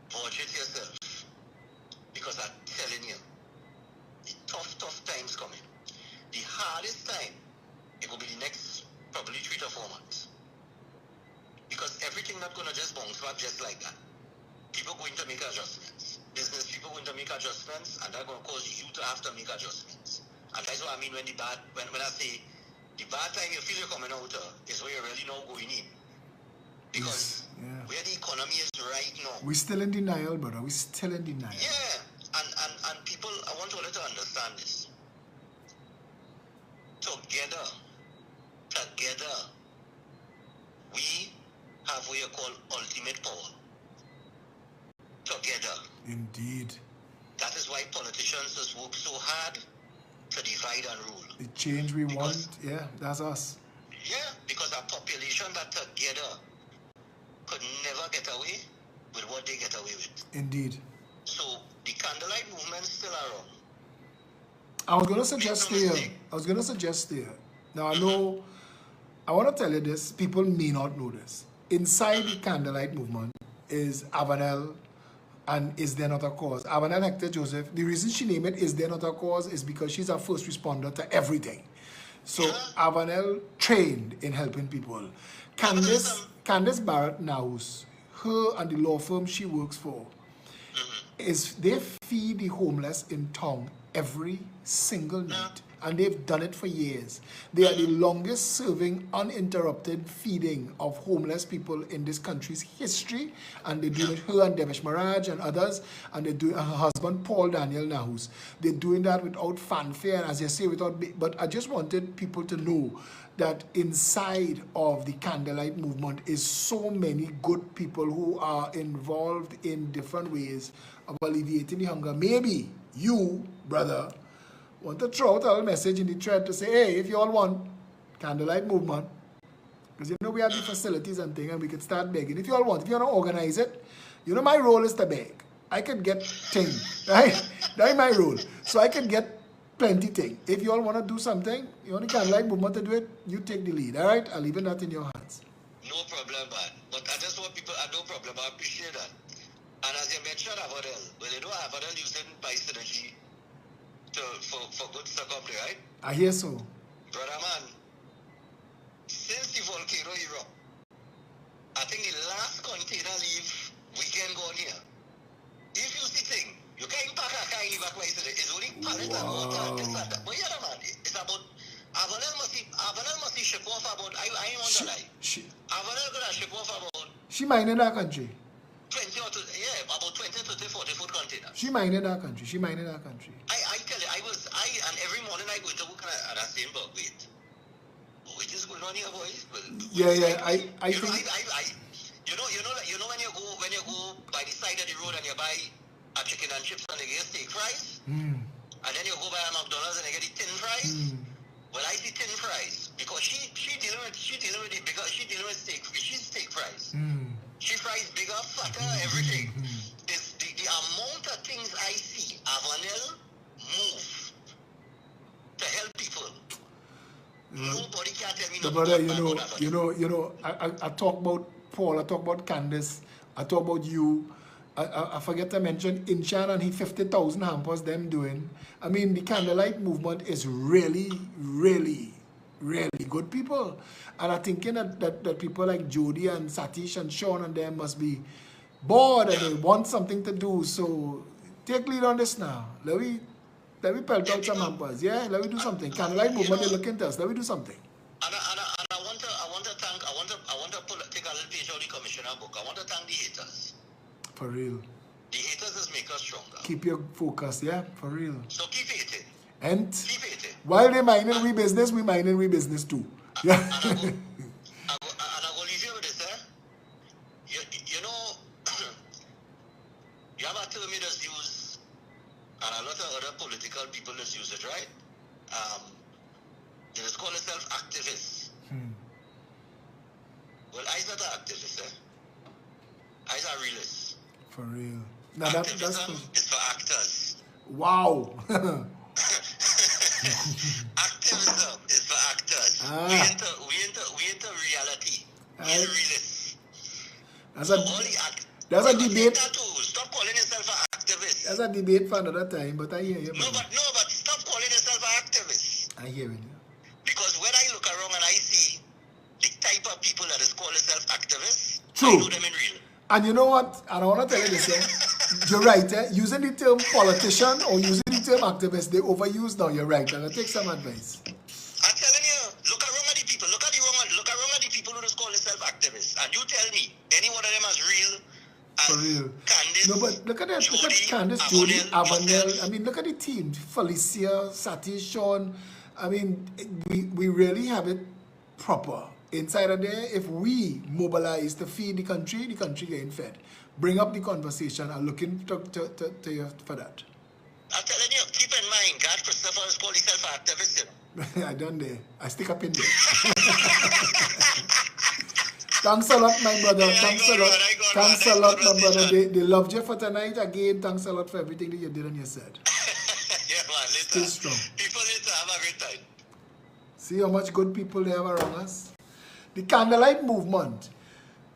budget yourself. Because I'm telling you, the tough times coming. The hardest time, it will be the next probably 3 to 4 months. Because everything not going to just bounce back just like that. People going to make adjustments. Business people going to make adjustments, and that's going to cause you to have to make adjustments. And that's what I mean when I say the bad time you feel you're coming out is where you're really not going in. Because where the economy is right now. We're still in denial, brother. We're still in denial. Yeah. And people, I want all to understand this. Together, we have what you call ultimate power. Together. Indeed. That is why politicians just work so hard to divide and rule. The change we want, yeah, that's us. Yeah, because a population that together could never get away with what they get away with. Indeed. So the candlelight movement is still around. I was going to suggest here. Now I know, I want to tell you this, people may not know this. Inside the candlelight movement is Avanel and Is There Not a Cause. Avanel Hector Joseph, the reason she named it Is There Not a Cause is because she's a first responder to everything. So Avanel trained in helping people. Candice Barrett Naus, her and the law firm she works for, they feed the homeless in town every single night. And they've done it for years. They are the longest serving uninterrupted feeding of homeless people in this country's history. And they do it, her and Devesh Maraj and others, and they do her husband Paul Daniel Nahus. They're doing that without fanfare, and as you say, but I just wanted people to know that inside of the candlelight movement is so many good people who are involved in different ways of alleviating the hunger. Maybe you, brother, want to throw out a little message in the thread to say, hey, if you all want candlelight movement, because you know we have the facilities and things, and we could start begging. If you all want, if you want to organize it, you know my role is to beg. I could get things, right? That's my role. So I could get plenty thing. If you all want to do something, you want the candlelight movement to do it, you take the lead, all right? I'll leave that in your hands. No problem, man. But I just want people, no problem, I appreciate that. And as you mentioned, Avanel, well, you know, Avanel using by synergy for good circumstance, right? I hear so. Brother man, since the volcano erupt, I think the last container leave weekend gone here. If you see thing, you can't pack a car back by today. It's only pallet and water and this and that. But yeah, man, it's about Avanel must ship off about I ain't want to lie. Avanel gonna ship off about she mining that country. 20 or 20, yeah, about 20, 30, 40 foot containers. She mining that country. She mining that country. I tell you, and every morning I go to work and I say, but wait, what is going on here, boys? I think. You know when you go by the side of the road and you buy a chicken and chips and they get steak fries, and then you go by a McDonald's and they get the tin fries. Well, I see tin fries because she dealing with steak fries. She fries bigger, fatter, everything. The amount of things I see Avanel move to help people. Nobody can tell me The nothing brother, bad about that. I talk about Paul, I talk about Candace, I talk about you. I forget to mention Inchan and he 50,000 hampers them doing. I mean, the candlelight movement is really, really, really good people. And I'm thinking that people like Jody and Satish and Sean and them must be bored and they want something to do. So take lead on this now. Let me pelt out some hampers. Yeah, let me do something. Candlelight movement, they look into us. Let me do something. And I want to thank, take a little page out of the commissioner book. I want to thank the haters. For real. The haters just make us stronger. Keep your focus, yeah? For real. So keep hating. And Keep hating. while they minding we business, we minding we business too. Yeah. And I go leave you with this, eh? You know, you have a term you just use, and a lot of other political people just use it, right? They just call themselves activists. Well, I's not an activist, eh? I's a realist. For real. Now Activism is for actors. wow. Activism is for actors. We into reality. We're realists. That's So a all that's a debate. Stop calling yourself an activist. That's a debate for another time, but I hear you. No, but stop calling yourself an activist. I hear you. Because when I look around and I see the type of people that is called themselves activists, True. I know them in real. And you know what? And I want to tell you this, you're right, eh? Using the term politician or using the term activist, they overuse now. You're right. I'm going to take some advice. I'm telling you, look around at the people. Look around at the people who just call themselves activists. And you tell me, any one of them is real. For real. Candace, No, but look at that. Look at Jody, Candace, Jody, Avanel. yourself. I mean, look at the team. Felicia, Satish, Sean. I mean, we really have it proper. Inside of there, if we mobilize to feed the country getting fed. Bring up the conversation and looking to you for that. I'm telling you, keep in mind, God Christopher has called himself an activist. You know? I done there. I stick up in there. Thanks a lot, my brother. Thanks a lot. Thanks a lot, my brother. They loved you for tonight again. Thanks a lot for everything that you did and you said. Yeah, man, Stay later. strong. People need to have a great time. See how much good people they have around us? The candlelight movement.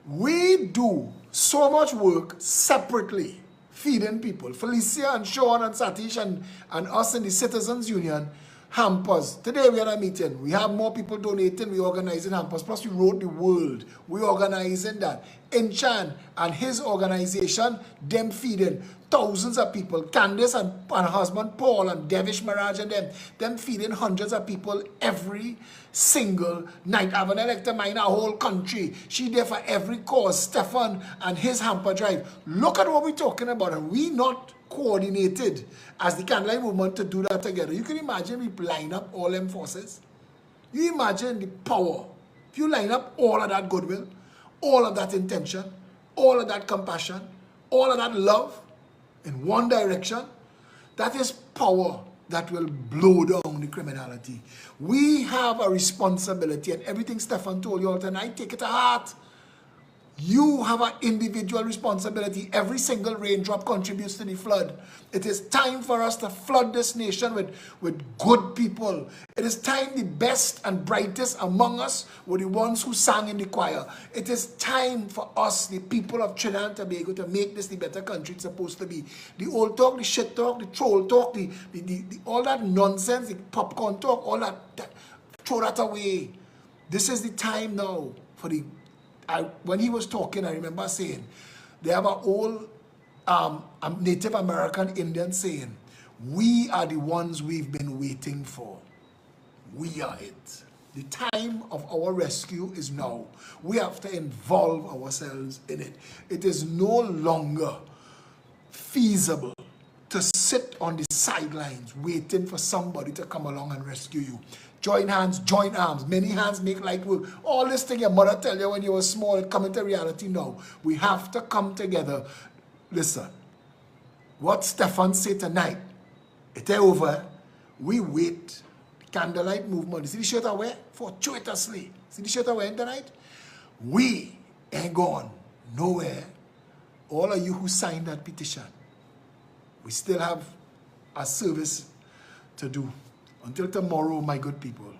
We do so much work separately, feeding people. Felicia and Sean and Satish and us in the Citizens Union, hampers. Today we had a meeting. We have more people donating. We're organizing hampers. Plus we wrote the world. We're organizing that. Inchan and his organization, them feeding thousands of people. Candace and her husband Paul and Devish Mirage and them feeding hundreds of people every single night. I've an elected mine a whole country. She there for every cause. Stefan and his hamper drive. Look at what we're talking about. Are we not coordinated as the candlelight movement to do that together? You can imagine we line up all them forces. You imagine the power. If you line up all of that goodwill, all of that intention, all of that compassion, all of that love in one direction, that is power that will blow down the criminality. We have a responsibility, and everything Stefan told you all tonight, take it to heart. You have an individual responsibility. Every single raindrop contributes to the flood. It is time for us to flood this nation with good people. It is time the best and brightest among us were the ones who sang in the choir. It is time for us, the people of Trinidad and Tobago, to make this the better country it's supposed to be. The old talk, the shit talk, the troll talk, the all that nonsense, the popcorn talk, all that, throw that away. This is the time now for the... when he was talking, I remember saying, they have an old Native American Indian saying, we are the ones we've been waiting for. We are it. The time of our rescue is now. We have to involve ourselves in it. It is no longer feasible to sit on the sidelines waiting for somebody to come along and rescue you. Join hands, join arms. Many hands make light work. All this thing your mother tell you when you were small, it come into reality now. We have to come together. Listen, what Stefan said tonight, it's over. We wait. Candlelight movement. You see the shirt I wear? Fortuitously. See the shirt I wear tonight? We ain't gone nowhere. All of you who signed that petition, we still have a service to do. Until tomorrow, my good people.